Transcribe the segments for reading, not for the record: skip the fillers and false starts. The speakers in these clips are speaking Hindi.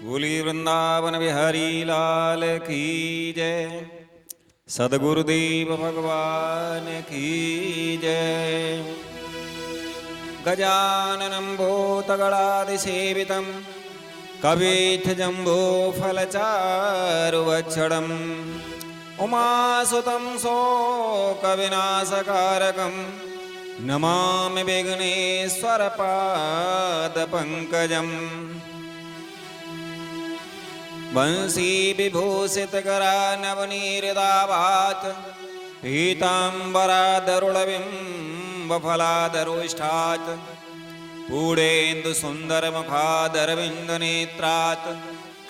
बोली वृंदावन बिहारी लाल की जय। सदगुरुदेव भगवान की जय। गजाननं भूतगणादिसेवितं कवीथजम्बो फलचारुवच्छडम् उमासुतं शोकविनाशकारकं नमामि विघ्नेश्वरपादपङ्कजम्। वंशी विभूषितकरा नवनीरदावात् पीताम्बरादरुणबिम्बफलादरोष्ठात् पूर्णेन्दुसुन्दरमुखादरविन्दनेत्रात्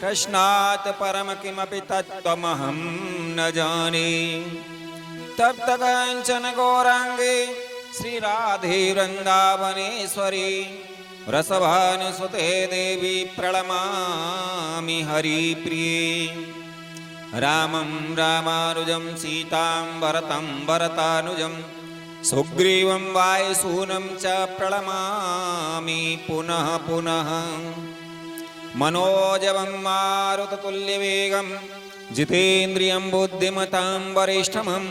कृष्णात् परम किमपि तत्त्वमहं न जाने। तप्तकाञ्चन गौराङ्गे श्रीराधे वृन्दावनेश्वरी रसभानुसुते देवी प्रणमामि हरिप्रिये। रामं रामानुजं सीतां भरतं भरतानुजं सुग्रीवं वायुसूनं च प्रणमामि पुनः पुनः। मनोजवं मारुततुल्यवेगं जितेन्द्रियं बुद्धिमतां वरिष्ठं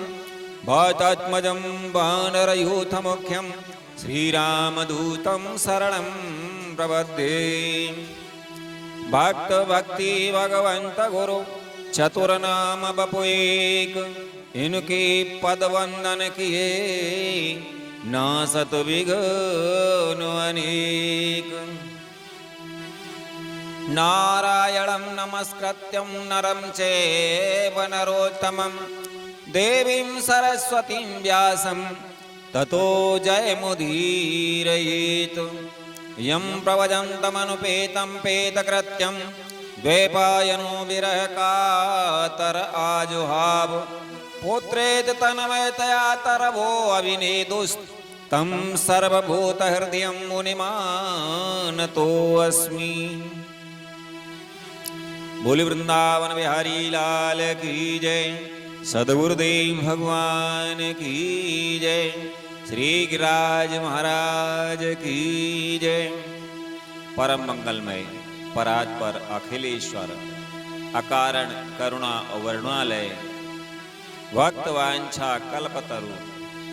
वातात्मजं वानरयूथमुख्यं श्रीरामदूतं शरणं प्रपद्ये। भक्त भक्ति भगवंत गुरु चतुरनाम बपुएक इनके पद वंदन किए नासत विघ्न अनेक। नारायणं नमस्कृत्यं नरं चैव नरोत्तमं देवीं सरस्वतीं व्यासं ततो जयमुदीरयेत्। यं प्रवदन्तमनुपेतं पेतकृत्यं द्वैपायनो विरहकातर आजुहाव पुत्रेति तन्मयतया तरवो अविनेदुस्तं सर्वभूतहृदयं मुनिमानतोऽस्मि। बोली वृंदावन बिहारी लाल की जय। सदगुरुदेव भगवान की जय। श्री गिरिराज महाराज की जय। परम मंगलमय परात्पर अखिलेश्वर अकारण करुणा वर्णालय भक्त वांछा कल्पतरु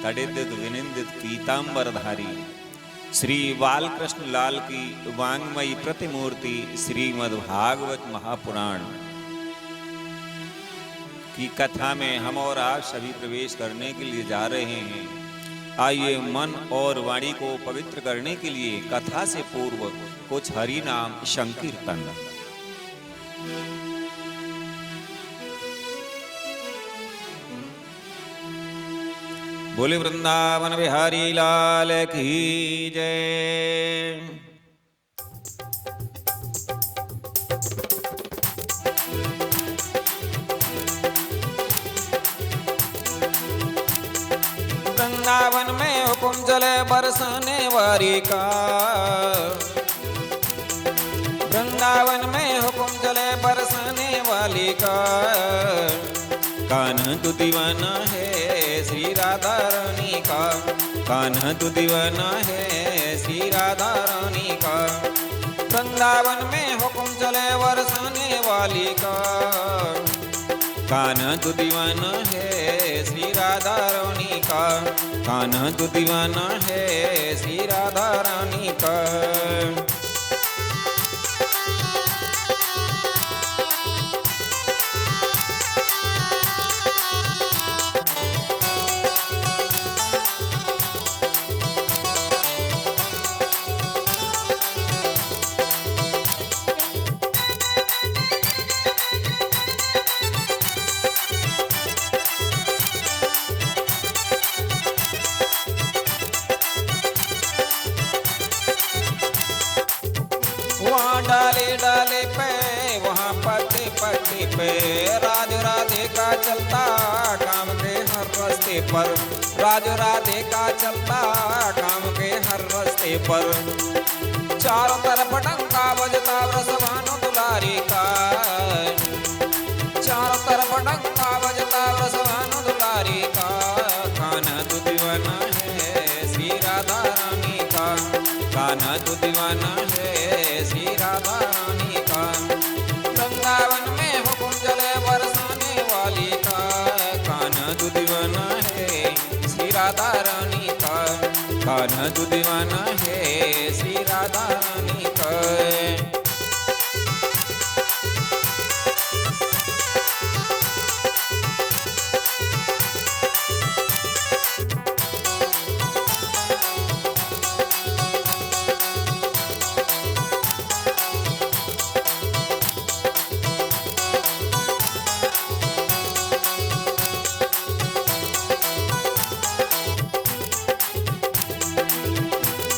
तडिदित विनिंदित पीतांबरधारी श्री बालकृष्ण लाल की वांग्मयी प्रतिमूर्ति श्रीमद्भागवत महापुराण की कथा में हम और आप सभी प्रवेश करने के लिए जा रहे हैं। आइए मन और वाणी को पवित्र करने के लिए कथा से पूर्व कुछ हरि नाम संकीर्तन। बोले वृंदावन बिहारी लाल की जय। वृंदावन में हुकुम चले बरसाने वारी का। वृंदावन में हुकुम चले बरसाने वाली का। कान्हा तू दीवाना है श्री राधा रानी का। कान्हा तू दीवाना है श्री राधा रानी का। वृंदावन में हुकुम चले बरसाने वाली का। कान्हा तू दीवाना है श्री राधा रानी का। कान्हा तू दीवाना है श्री राधा रानी का। वहाँ डाले डाले पे वहाँ पत्ते पत्ते पे राज राधे का चलता काम के हर रास्ते पर। राज राधे का चलता काम के हर रास्ते पर। चारों तरफ डंका बजता रसवानो दुलारी का। चारों तरफ डंका बजता रसवानो दुलारी का। कान्हा तू दीवाना है श्री राधा रानी का। कान्हा तू दीवाना है श्री राधा रानी रानी का, वृंदावन में हुक्म चले बरसाने वाली का, कान्हा तू दीवाना है श्री राधा रानी का, कान्हा तू दीवाना है श्री राधा रानी का।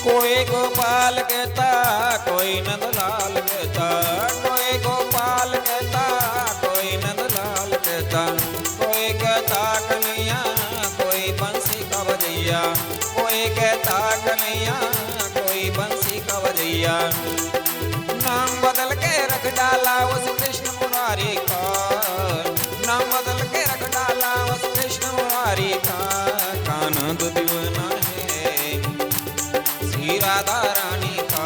कोई गोपाल कहता, कोई नंदलाल कहता, कोई गोपाल कहता, कोई नंदलाल कहता, कोई कहता कन्हैया, कोई बंसी का बजैया, कोई कहता कन्हैया, कोई बंसी का बजैया। नाम बदल के रख डाला उस कृष्ण मुरारी का, नाम बदल के रख डाला उस कृष्ण मुरारी का, कान्हा तू दीवाना श्री राधा रानी का,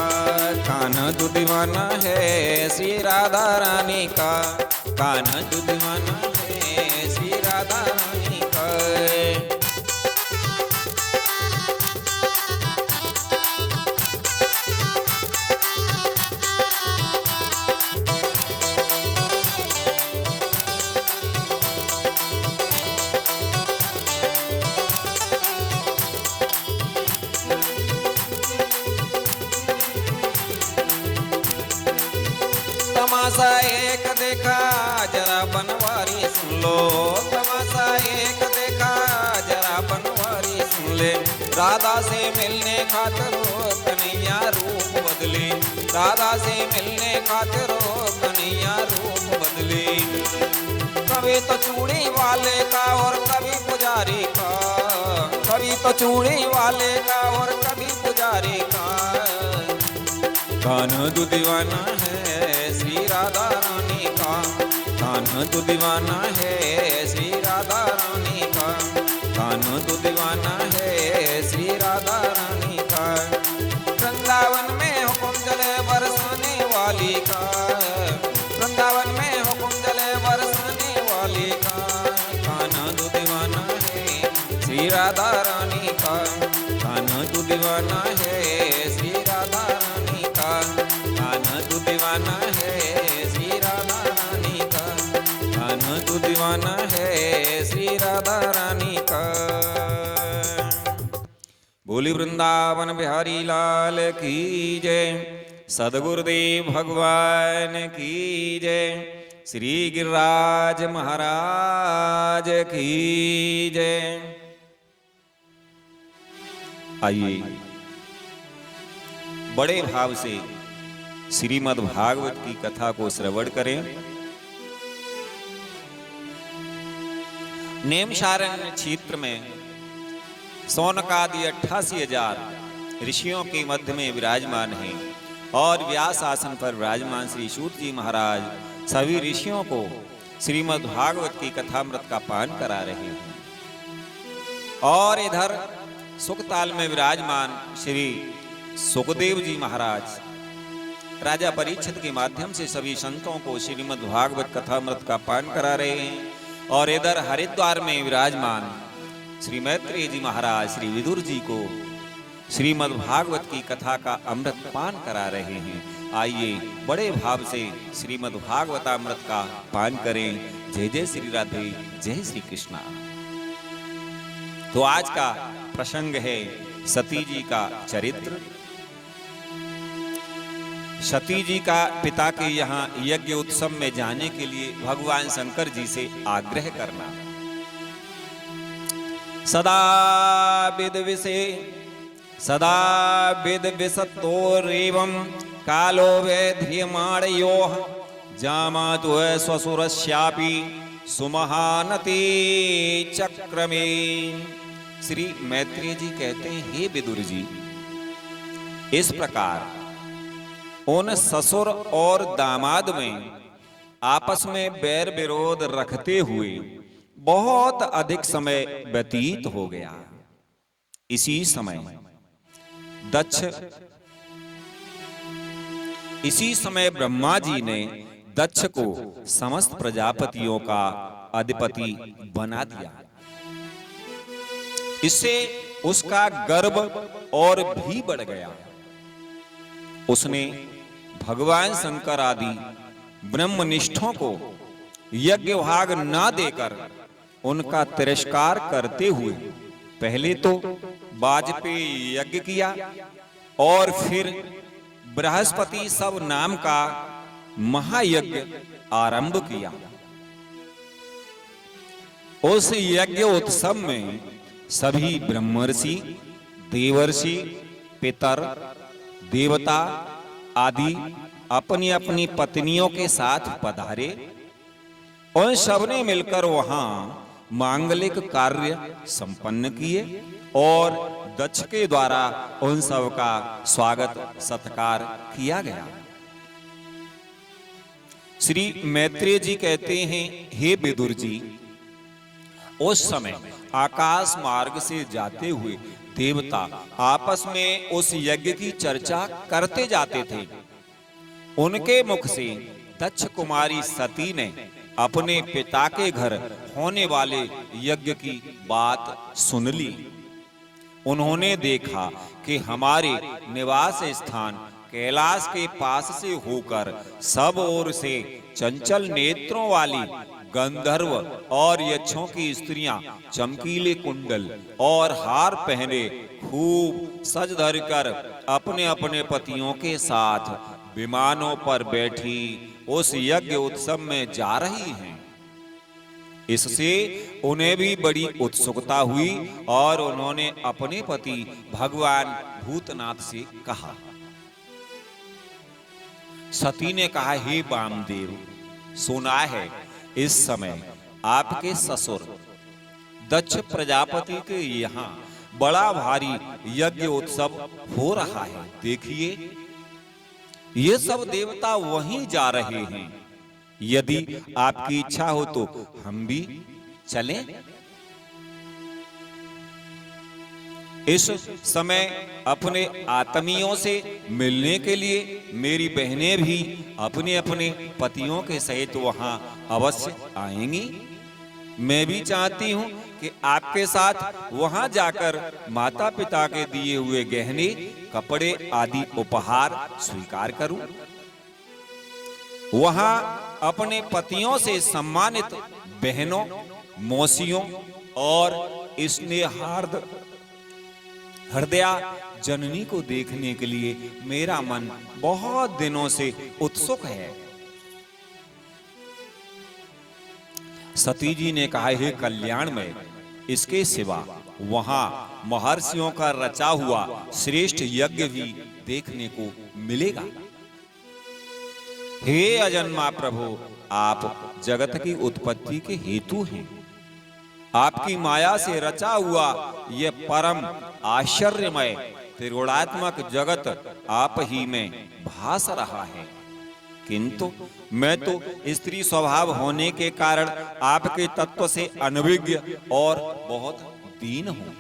कान्हा तू दीवाना है श्री राधा रानी का, कान्हा तू दीवाना है श्री राधा रानी का। तमाशा एक देखा जरा बनवारी सुन लो, तमाशा एक देखा जरा बनवारी सुन ले, राधा से मिलने खातिर कन्हैया रूप बदली, राधा से मिलने खातिर कन्हैया रूप बदली। कभी तो चूड़ी वाले का और कभी पुजारी का, कभी तो चूड़ी वाले का और कभी पुजारी का, कान्हा तू दीवाना है श्री राधा रानी का, कान्हा तू दीवाना है श्री राधा रानी का, कान्हा तू दीवाना है श्री राधा रानी का। वृंदावन में हुक्म चले बरसाने वाली का, वृंदावन में हुक्म चले बरसाने वाली का, कान्हा तू दीवाना है श्री राधा रानी का, कान्हा तू दीवाना है श्री राधा रानी का, कान्हा तू दीवाना है श्री राधा रानी का, कान्हा तू दीवाना है श्री राधा रानी का। बोली वृंदावन बिहारी लाल की जय, सदगुरुदेव भगवान की जय, श्री गिरिराज महाराज की जय। आइए बड़े भाव से श्रीमद् भागवत की कथा को श्रवण करें। नेमिषारण्य क्षेत्र में सौनकादि 88,000 ऋषियों के मध्य में विराजमान हैं और व्यास आसन पर विराजमान श्री सूत जी महाराज सभी ऋषियों को श्रीमद् भागवत की कथामृत का पान करा रहे हैं। और इधर सुखताल में विराजमान श्री सुखदेव जी महाराज राजा परीक्षित के माध्यम से सभी संतों को श्रीमद् भागवत कथामृत का पान करा रहे हैं। और इधर हरिद्वार में विराजमान श्री मैत्रेय जी महाराज श्री विदुर जी को श्रीमद् भागवत की कथा का अमृत पान करा रहे हैं। आइए बड़े भाव से श्रीमद् भागवतामृत का पान करें। जय जय श्री राधे, जय श्री कृष्णा। तो आज का प्रसंग है सती जी का चरित्र। सती जी का पिता के यहाँ यज्ञ उत्सव में जाने के लिए भगवान शंकर जी से आग्रह करना। सदा विद विसतोरेवं कालो वैध्रियमाणयोः जामातु स्वसुरस्यापि सुमहानति चक्रमे। श्री मैत्रेय जी कहते हैं, हे विदुर जी, इस प्रकार उन ससुर और दामाद में आपस में बैर विरोध रखते हुए बहुत अधिक समय व्यतीत हो गया। इसी समय दक्ष इसी समय ब्रह्मा जी ने दक्ष को समस्त प्रजापतियों का अधिपति बना दिया। इससे उसका गर्व और भी बढ़ गया। उसने भगवान शंकर आदि ब्रह्मनिष्ठों को यज्ञ भाग ना देकर उनका तिरस्कार करते हुए पहले तो वाजपेयी यज्ञ किया और फिर बृहस्पति सब नाम का महायज्ञ आरंभ किया। उस यज्ञ उत्सव में सभी ब्रह्मर्षि, देवर्षि, पितर, देवता आदि अपनी अपनी पत्नियों के साथ पधारे। उन सबने मिलकर वहां मांगलिक कार्य संपन्न किए और दक्ष के द्वारा उन सब का स्वागत सत्कार किया गया। श्री मैत्रेय जी कहते हैं, हे विदुर जी, उस समय आकाश मार्ग से जाते हुए देवता आपस में उस यज्ञ की चर्चा करते जाते थे। उनके मुख से दक्ष कुमारी सती ने अपने पिता के घर होने वाले यज्ञ की बात सुन ली। उन्होंने देखा कि हमारे निवास स्थान कैलाश के पास से होकर सब ओर से चंचल नेत्रों वाली गंधर्व और यक्षों की स्त्रियां चमकीले कुंडल और हार पहने खूब सज धर कर अपने अपने पतियों के साथ विमानों पर बैठी उस यज्ञ उत्सव में जा रही हैं। इससे उन्हें भी बड़ी उत्सुकता हुई और उन्होंने अपने पति भगवान भूतनाथ से कहा। सती ने कहा, हे वामदेव, सुना है इस समय आपके ससुर दक्ष प्रजापति के यहाँ बड़ा भारी यज्ञ उत्सव हो रहा है। देखिए, ये सब देवता वहीं जा रहे हैं। यदि आपकी इच्छा हो तो हम भी चलें। इस समय अपने आत्मियों से मिलने के लिए मेरी बहनें भी अपने अपने पतियों के सहित वहां अवश्य आएंगी। मैं भी चाहती हूं कि आपके साथ वहां जाकर माता पिता के दिए हुए गहने, कपड़े आदि उपहार स्वीकार करूं। वहां अपने पतियों से सम्मानित बहनों, मौसियों और स्नेहार्द हृदया जननी को देखने के लिए मेरा मन बहुत दिनों से उत्सुक है। सती जी ने कहा, हे कल्याणमय, इसके सिवा वहां महर्षियों का रचा हुआ श्रेष्ठ यज्ञ भी देखने को मिलेगा। हे अजन्मा प्रभु, आप जगत की उत्पत्ति के हेतु हैं। आपकी माया से रचा हुआ यह परम आश्चर्यमय त्रिगुणात्मक जगत आप ही में भास रहा है। किंतु मैं तो स्त्री स्वभाव होने के कारण आपके तत्व से अनभिज्ञ और बहुत दीन हूं।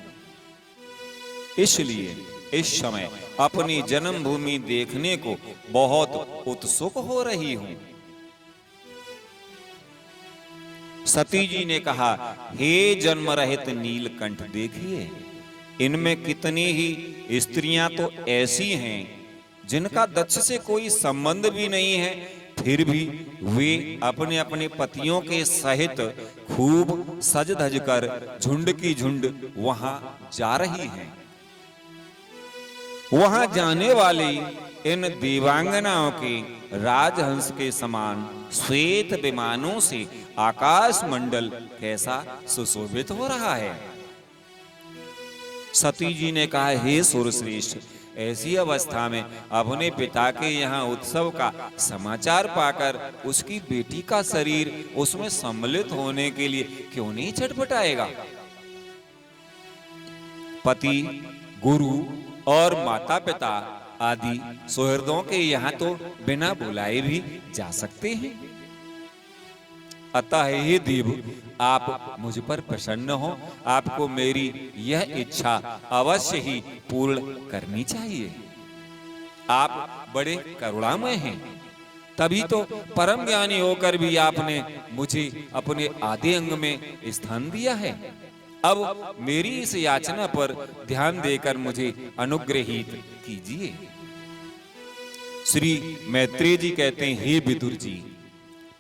इसलिए इस समय अपनी जन्मभूमि देखने को बहुत उत्सुक हो रही हूं। सती जी ने कहा, हे जन्म रहित नीलकंठ, देखिए, इनमें कितनी ही स्त्रियां तो ऐसी हैं जिनका दक्ष से कोई संबंध भी नहीं है, फिर भी वे अपने अपने पतियों के सहित खूब सज धज कर झुंड की झुंड वहां जा रही हैं। वहां जाने वाली इन देवांगनाओं के राजहंस के समान श्वेत विमानों से आकाश मंडल कैसा सुशोभित हो रहा है। सती जी ने कहा, हे सुरश्रेष्ठ, ऐसी अवस्था में अपने पिता के यहाँ उत्सव का समाचार पाकर उसकी बेटी का शरीर उसमें सम्मिलित होने के लिए क्यों नहीं छटपटाएगा। पति, गुरु और माता पिता आदि सुहृदों के यहाँ तो बिना बुलाए भी जा सकते हैं। अतः हे देव, आप मुझ पर प्रसन्न हो। आपको मेरी यह इच्छा अवश्य ही पूर्ण करनी चाहिए। आप बड़े करुणामय हैं। तभी तो परम ज्ञानी होकर भी आपने मुझे अपने आधे अंग में स्थान दिया है। अब मेरी इस याचना पर ध्यान देकर मुझे अनुग्रहित कीजिए। श्री मैत्रेय जी कहते हैं, हे विदुर जी,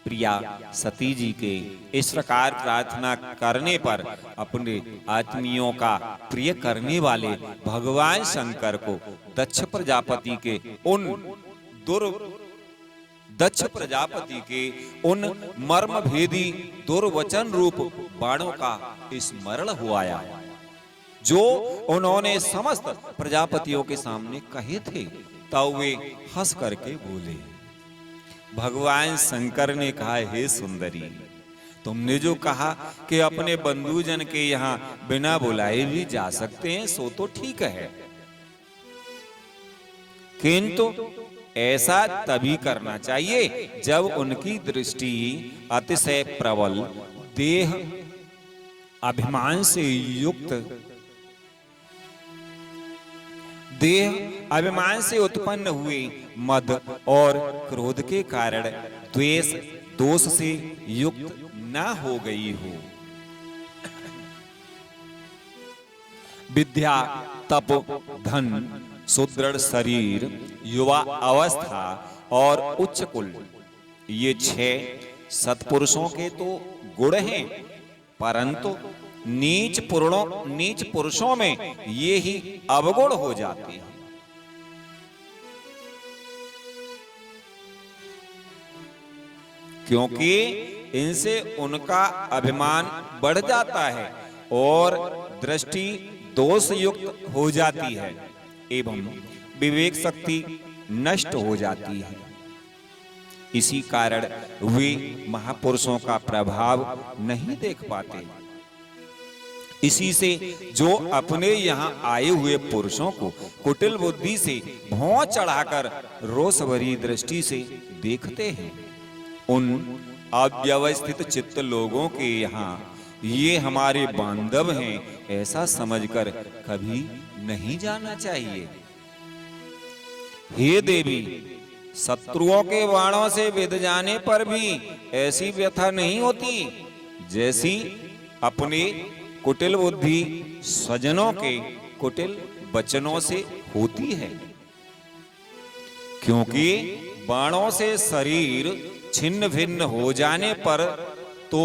प्रिया सती जी के इस प्रकार प्रार्थना करने पर अपने आत्मियों का प्रिय करने वाले भगवान शंकर को दक्ष प्रजापति के उन मर्म भेदी दुर्वचन रूप बाणों का स्मरण हुआ आया, जो उन्होंने समस्त प्रजापतियों के सामने कहे थे। तब वे हंस करके बोले। भगवान शंकर ने कहा, हे सुंदरी, तुमने जो कहा कि अपने बंधुजन के यहाँ बिना बुलाए भी जा सकते हैं, सो तो ठीक है, किंतु ऐसा तभी करना चाहिए जब उनकी दृष्टि अतिशय प्रबल देह अभिमान से उत्पन्न हुए मद और क्रोध के कारण द्वेष दोष से युक्त न हो गई हो। विद्या, तप, धन, सुदृढ़ शरीर, युवा अवस्था और उच्च कुल, ये 6 सत्पुरुषों के तो गुण हैं, परंतु नीच पुरुषों में ये ही अवगुण हो जाते हैं। क्योंकि इनसे उनका अभिमान बढ़ जाता है और दृष्टि दोष युक्त हो जाती है एवं विवेक शक्ति नष्ट हो जाती है। इसी कारण वे महापुरुषों का प्रभाव नहीं देख पाते। इसी से जो अपने यहाँ आए हुए पुरुषों को कुटिल बुद्धि से भौं चढ़ाकर रोष भरी दृष्टि से देखते हैं, उन अव्यवस्थित चित्त लोगों के यहाँ ये हमारे बांधव हैं ऐसा समझकर कभी नहीं जाना चाहिए। हे देवी, शत्रुओं के बाणों से विध जाने पर भी ऐसी व्यथा नहीं होती जैसी अपने कुटिल बुद्धि स्वजनों के कुटिल वचनों से होती है। क्योंकि बाणों से शरीर छिन्न भिन्न हो जाने पर तो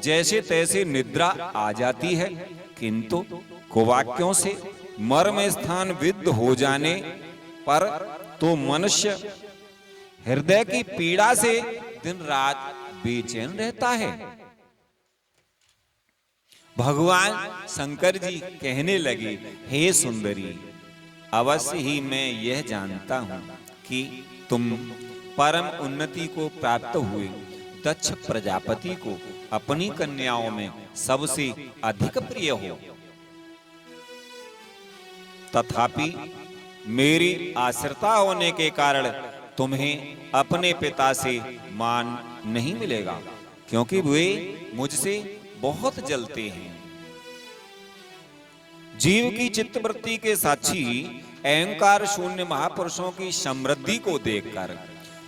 जैसे तैसे निद्रा आ जाती है, किंतु कुवाक्यों से मर्म स्थान विद्ध हो जाने पर तो मनुष्य हृदय की पीड़ा से दिन रात बेचैन रहता है। भगवान शंकर जी कहने लगे, हे सुंदरी, अवश्य ही मैं यह जानता हूं कि तुम परम उन्नति को प्राप्त हुए दक्ष प्रजापति को अपनी कन्याओं में सबसे अधिक प्रिय हो। तथापि मेरी आश्रिता होने के कारण तुम्हें अपने पिता से मान नहीं मिलेगा, क्योंकि वे मुझसे बहुत जलते हैं। जीव की चित्तवृत्ति के साक्षी अहंकार शून्य महापुरुषों की समृद्धि को देखकर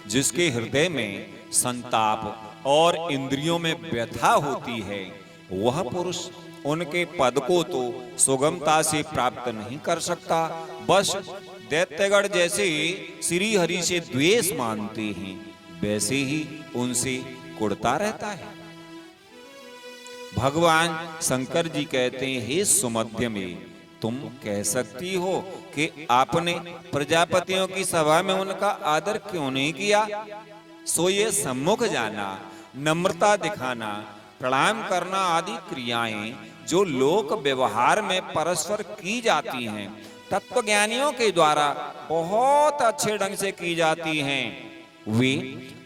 जिसके हृदय में संताप और इंद्रियों में व्यथा होती है, वह पुरुष उनके पद को तो सुगमता से प्राप्त नहीं कर सकता, बस दैत्यगण जैसे श्री हरि से द्वेष मानते हैं वैसे ही उनसे कुढ़ता रहता है। भगवान शंकर जी कहते हैं, हे सुमध्य में, तुम कह सकती हो कि आपने प्रजापतियों की सभा में उनका आदर क्यों नहीं किया? सो ये सम्मुख जाना, नम्रता दिखाना, प्रणाम करना आदि क्रियाएं जो लोक व्यवहार में परस्पर की जाती हैं, तत्वज्ञानियों के द्वारा बहुत अच्छे ढंग से की जाती हैं। वे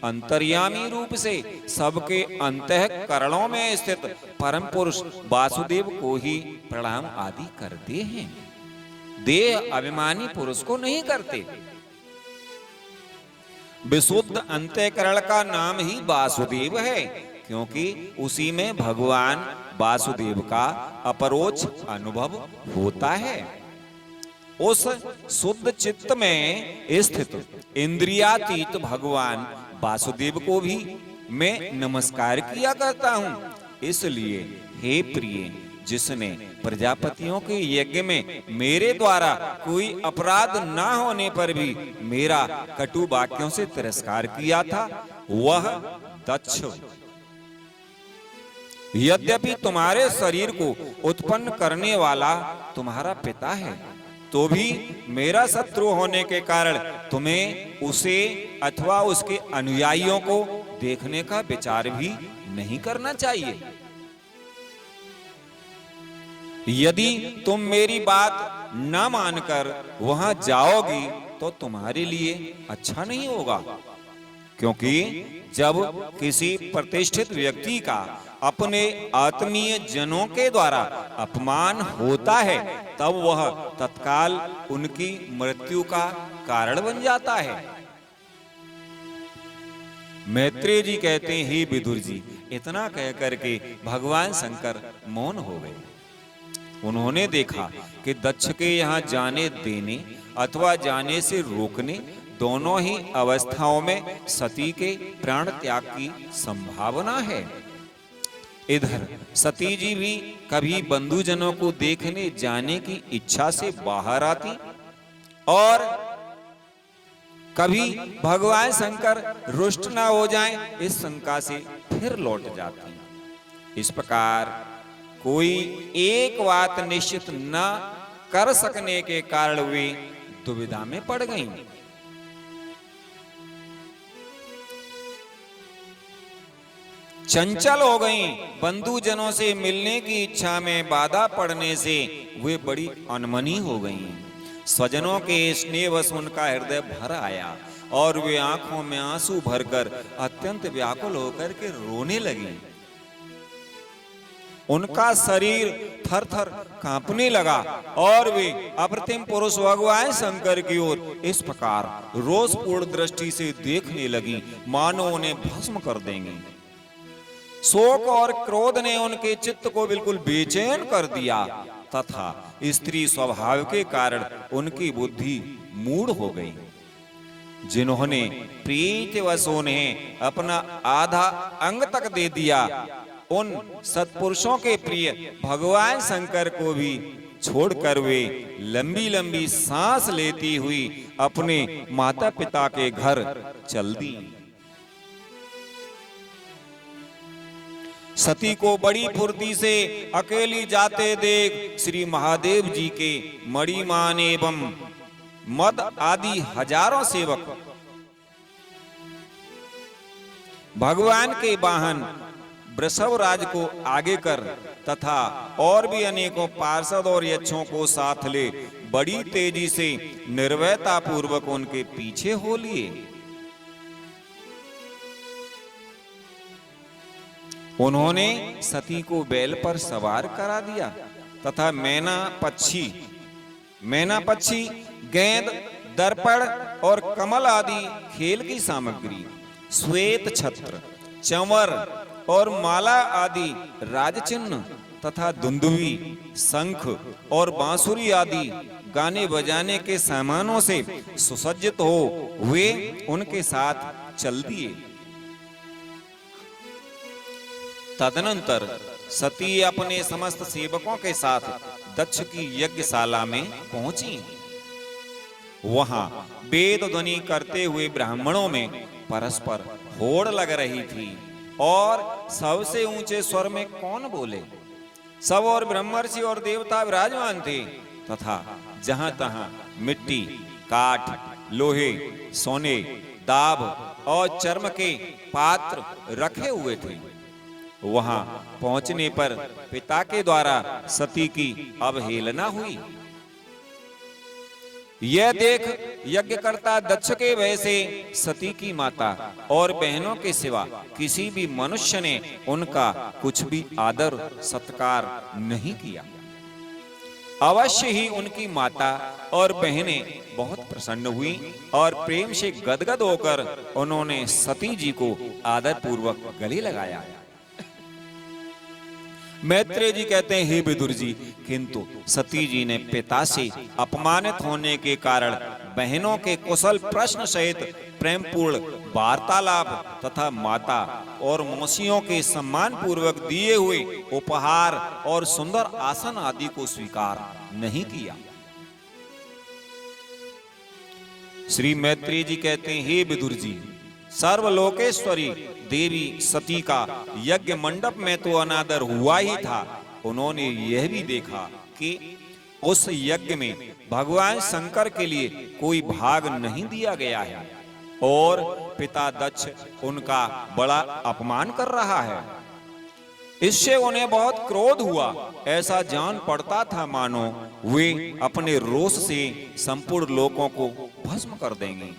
अंतर्यामी रूप से सबके अंतःकरणों में स्थित परम पुरुष वासुदेव को ही प्रणाम आदि करते हैं, देह अभिमानी पुरुष को नहीं करते। विशुद्ध अंतःकरण का नाम ही वासुदेव है, क्योंकि उसी में भगवान वासुदेव का अपरोक्ष अनुभव होता है। उस शुद्ध चित्त में स्थित इंद्रियातीत भगवान वासुदेव को भी मैं नमस्कार किया करता हूं। इसलिए हे प्रिय, जिसने प्रजापतियों के यज्ञ में मेरे द्वारा कोई अपराध ना होने पर भी मेरा कटु वाक्यों से तिरस्कार किया था, वह दक्ष यद्यपि तुम्हारे शरीर को उत्पन्न करने वाला तुम्हारा पिता है, तो भी मेरा शत्रु होने के कारण तुम्हें उसे अथवा उसके अनुयायियों को देखने का विचार भी नहीं करना चाहिए। यदि तुम मेरी बात न मानकर वहां जाओगी तो तुम्हारे लिए अच्छा नहीं होगा, क्योंकि जब किसी प्रतिष्ठित व्यक्ति का अपने आत्मीय जनों के द्वारा अपमान होता है, तब वह तत्काल उनकी मृत्यु का कारण बन जाता है। मैत्रेय जी कहते हैं, हे विदुर जी, इतना कह करके भगवान शंकर मौन हो गए। उन्होंने देखा कि दक्ष के यहाँ जाने देने अथवा जाने से रोकने दोनों ही अवस्थाओं में सती के प्राण त्याग की संभावना है। इधर सती जी भी कभी बंधुजनों को देखने जाने की इच्छा से बाहर आती और कभी भगवान शंकर रुष्ट ना हो जाएं, इस शंका से फिर लौट जाती। इस प्रकार कोई एक बात निश्चित न कर सकने के कारण वे दुविधा में पड़ गईं। चंचल हो गईं। बंधुजनों से मिलने की इच्छा में बाधा पड़ने से वे बड़ी अनमनी हो गईं। स्वजनों के स्नेहवश उनका हृदय भर आया और वे आंखों में आंसू भरकर अत्यंत व्याकुल होकर के रोने लगी। उनका शरीर थर थर कांपने लगा और वे अप्रतिम पुरुष भगवान शंकर की ओर इस प्रकार रोषपूर्ण दृष्टि से देखने लगी मानो उन्हें भस्म कर देंगे। शोक और क्रोध ने उनके चित्त को बिल्कुल बेचैन कर दिया तथा स्त्री स्वभाव के कारण उनकी बुद्धि मूढ़ हो गई। जिन्होंने प्रीतिवश उन्हें अपना आधा अंग तक दे दिया, उन सत्पुरुषों के प्रिय भगवान शंकर को भी छोड़कर वे लंबी लंबी सांस लेती हुई अपने माता पिता के घर चल दी। सती को बड़ी फुर्ती से अकेली जाते देख श्री महादेव जी के मणिमान एवं मद आदि हजारों सेवक भगवान के वाहन वृषभराज को आगे कर तथा और भी अनेकों पार्षद और यक्षों को साथ ले बड़ी तेजी से निर्भयता पूर्वक उनके पीछे हो लिए। उन्होंने सती को बैल पर सवार करा दिया तथा मैना पक्षी, गेंद, दर्पण और कमल आदि खेल की सामग्री, श्वेत छत्र, चंवर और माला आदि राजचिन्ह तथा दुंदुभी, शंख और बांसुरी आदि गाने बजाने के सामानों से सुसज्जित हो वे उनके साथ चल दिए। तदनंतर सती अपने समस्त सेवकों के साथ दक्ष की यज्ञशाला में पहुंची। वहां वेद ध्वनि करते हुए ब्राह्मणों में परस्पर होड़ लग रही थी और सबसे ऊंचे स्वर में कौन बोले। सब और ब्रह्मर्षि और देवता विराजमान थे तथा जहां तहां मिट्टी, काठ, लोहे, सोने, दाब और चर्म के पात्र रखे हुए थे। वहां पहुंचने पर पिता के द्वारा सती की अवहेलना हुई। यह देख यज्ञकर्ता दक्ष के भय से सती की माता और बहनों के सिवा किसी भी मनुष्य ने उनका कुछ भी आदर सत्कार नहीं किया। अवश्य ही उनकी माता और बहनें बहुत प्रसन्न हुई और प्रेम से गदगद होकर उन्होंने सती जी को आदर पूर्वक गले लगाया। मैत्रेय जी कहते हैं, हे विदुर जी, किंतु सती जी ने पिता से अपमानित होने के कारण बहनों के कुशल प्रश्न सहित प्रेमपूर्ण वार्तालाप तथा माता और मौसियों के सम्मान पूर्वक दिए हुए उपहार और सुंदर आसन आदि को स्वीकार नहीं किया। श्री मैत्रेय जी कहते हैं, हे विदुर जी, सर्वलोकेश्वरी देवी सती का यज्ञ मंडप में तो अनादर हुआ ही था। उन्होंने यह भी देखा कि उस यज्ञ में भगवान शंकर के लिए कोई भाग नहीं दिया गया है और पिता दक्ष उनका बड़ा अपमान कर रहा है। इससे उन्हें बहुत क्रोध हुआ। ऐसा जान पड़ता था मानो वे अपने रोष से संपूर्ण लोकों को भस्म कर देंगे।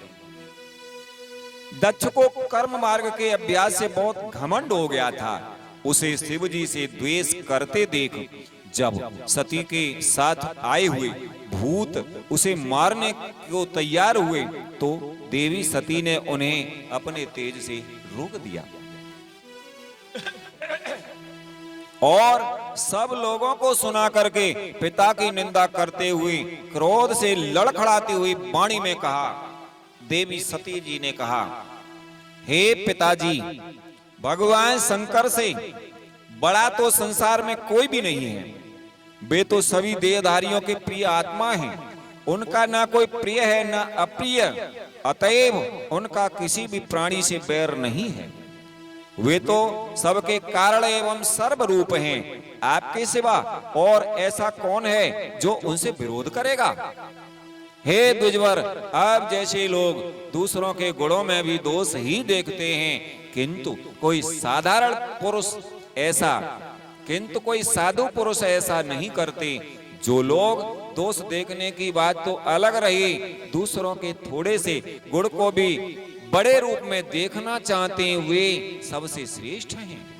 दक्ष को कर्म मार्ग के अभ्यास से बहुत घमंड हो गया था। उसे शिव जी से द्वेष करते देख जब सती के साथ आए हुए भूत उसे मारने को तैयार हुए तो देवी सती ने उन्हें अपने तेज से रोक दिया और सब लोगों को सुना करके पिता की निंदा करते हुए क्रोध से लड़खड़ाती हुई वाणी में कहा। देवी सती जी ने कहा, हे पिताजी, भगवान शंकर से बड़ा तो संसार में कोई भी नहीं है। वे तो सभी देहधारियों के प्रिय आत्मा हैं। उनका ना कोई प्रिय है ना अप्रिय, अतएव उनका किसी भी प्राणी से बैर नहीं है। वे तो सबके कारण एवं सर्वरूप हैं। आपके सिवा और ऐसा कौन है जो उनसे विरोध करेगा? हे द्विजवर, आप जैसे लोग दूसरों के गुणों में भी दोष ही देखते हैं, किंतु कोई साधु पुरुष ऐसा नहीं करते। जो लोग दोष देखने की बात तो अलग रही, दूसरों के थोड़े से गुण को भी बड़े रूप में देखना चाहते हैं, वे सबसे श्रेष्ठ हैं।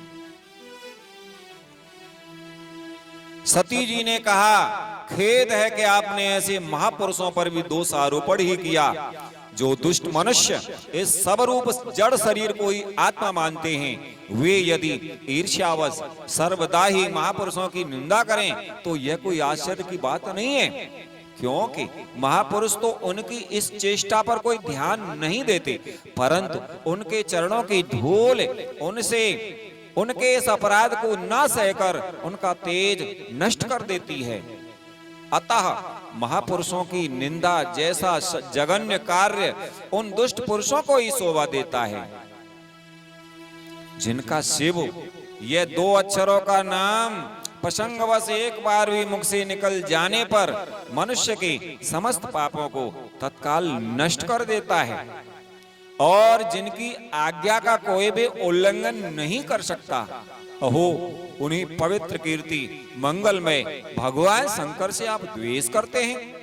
सती जी ने कहा, खेद है कि आपने ऐसे महापुरुषों पर भी दोष आरोपण ही किया। जो दुष्ट मनुष्य इस सबरूप जड़ शरीर को ही आत्मा मानते हैं, वे यदि ईर्ष्यावश सर्वदा ही महापुरुषों की निंदा करें तो यह कोई आश्चर्य की बात नहीं है, क्योंकि महापुरुष तो उनकी इस चेष्टा पर कोई ध्यान नहीं देते, परंतु उनके चरणों की धूल उनके इस अपराध को न सहकर उनका तेज नष्ट कर देती है। अतः महापुरुषों की निंदा जैसा जघन्य कार्य उन दुष्ट पुरुषों को ही शोभा देता है। जिनका शिव ये 2 अक्षरों का नाम प्रसंगवश एक बार भी मुख से निकल जाने पर मनुष्य के समस्त पापों को तत्काल नष्ट कर देता है और जिनकी आज्ञा का कोई भी उल्लंघन नहीं कर सकता, अहो उन्हीं पवित्र कीर्ति मंगलमय भगवान शंकर से आप द्वेष करते हैं।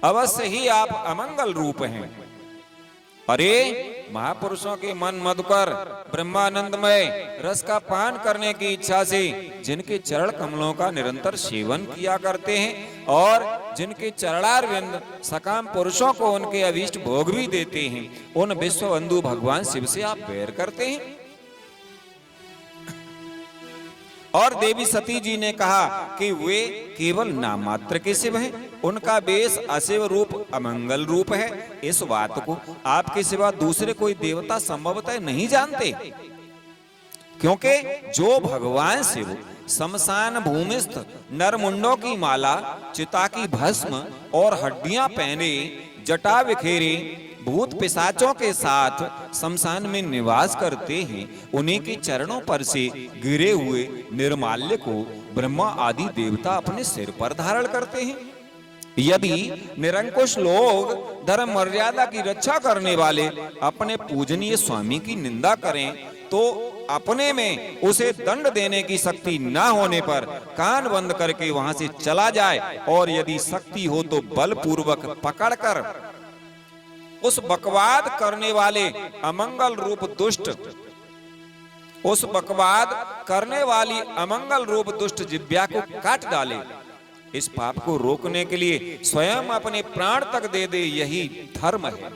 अवश्य ही आप अमंगल रूप हैं। अरे महापुरुषों के मन मधुकर ब्रह्मानंदमय रस का पान करने की इच्छा से जिनके चरण कमलों का निरंतर सेवन किया करते हैं और जिनके चरणारविंद सकाम पुरुषों को उनके अभीष्ट भोग भी देते हैं, उन विश्वबंधु भगवान शिव से आप बैर करते हैं। और देवी सती जी ने कहा कि वे केवल नाम मात्र के शिव हैं, उनका बेस अशिव रूप अमंगल रूप है। इस बात को आपके सिवा दूसरे कोई देवता संभवतः नहीं जानते, क्योंकि जो भगवान शिव शमशान भूमिस्थ नरमुंडों की माला, चिता की भस्म और हड्डियां पहने, जटा बिखेरे भूत पिशाचों के साथ शमशान में निवास करते हैं, उन्हीं के चरणों पर से गिरे हुए निर्माल्य को ब्रह्मा आदि देवता अपने सिर पर धारण करते हैं। यदि निरंकुश लोग धर्म मर्यादा की रक्षा करने वाले अपने पूजनीय स्वामी की निंदा करें तो अपने में उसे दंड देने की शक्ति न होने पर कान बंद करके वहां से चला जाए और यदि शक्ति हो तो बलपूर्वक पकड़कर उस बकवाद करने वाले अमंगल रूप दुष्ट जिह्वा को काट डाले। इस पाप को रोकने के लिए स्वयं अपने प्राण तक दे दे, यही धर्म है।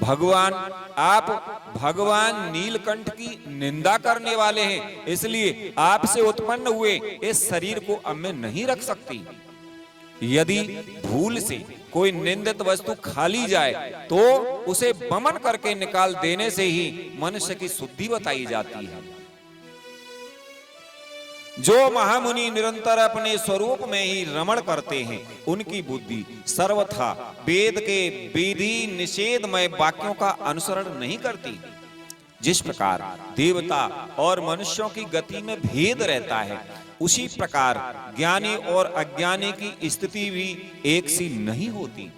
भगवान, आप भगवान नीलकंठ की निंदा करने वाले हैं, इसलिए आपसे उत्पन्न हुए इस शरीर को अब मैं नहीं रख सकती। यदि भूल से कोई निंदित वस्तु खा ली जाए तो उसे वमन करके निकाल देने से ही मनुष्य की शुद्धि बताई जाती है। जो महामुनि निरंतर अपने स्वरूप में ही रमण करते हैं, उनकी बुद्धि सर्वथा वेद के विधि निषेधमय वाक्यों का अनुसरण नहीं करती। जिस प्रकार देवता और मनुष्यों की गति में भेद रहता है, उसी प्रकार ज्ञानी और अज्ञानी की स्थिति भी एक सी नहीं होती।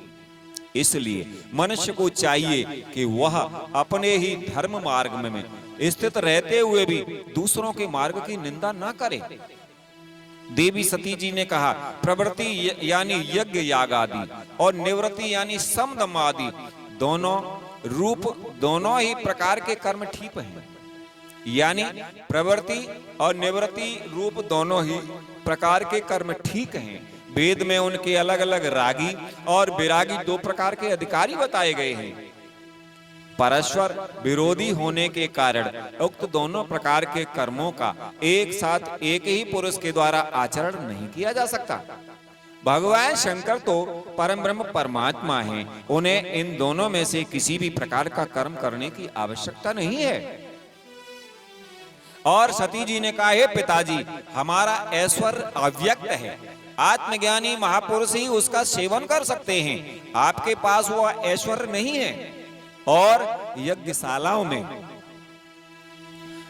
इसलिए मनुष्य को चाहिए कि वह अपने ही धर्म मार्ग में स्थित रहते हुए भी दूसरों के मार्ग की निंदा न करे। देवी सती जी ने कहा, प्रवृत्ति यानी यज्ञ याग आदि और निवृत्ति यानी समदम आदि दोनों रूप, दोनों ही प्रकार के कर्म ठीक हैं। यानी प्रवृत्ति और निवृत्ति रूप दोनों ही प्रकार के कर्म ठीक हैं। वेद में उनके अलग अलग रागी और विरागी दो प्रकार के अधिकारी बताए गए हैं। परस्पर विरोधी होने के कारण उक्त दोनों प्रकार के कर्मों का एक साथ एक ही पुरुष के द्वारा आचरण नहीं किया जा सकता। भगवान शंकर तो परम ब्रह्म परमात्मा हैं, उन्हें इन दोनों में से किसी भी प्रकार का कर्म करने की आवश्यकता नहीं है। और सती जी ने कहा, हे पिताजी, हमारा ऐश्वर्य अव्यक्त है, आत्मज्ञानी महापुरुष ही उसका सेवन कर सकते हैं, आपके पास वो ऐश्वर्य नहीं है। और यज्ञशालाओं में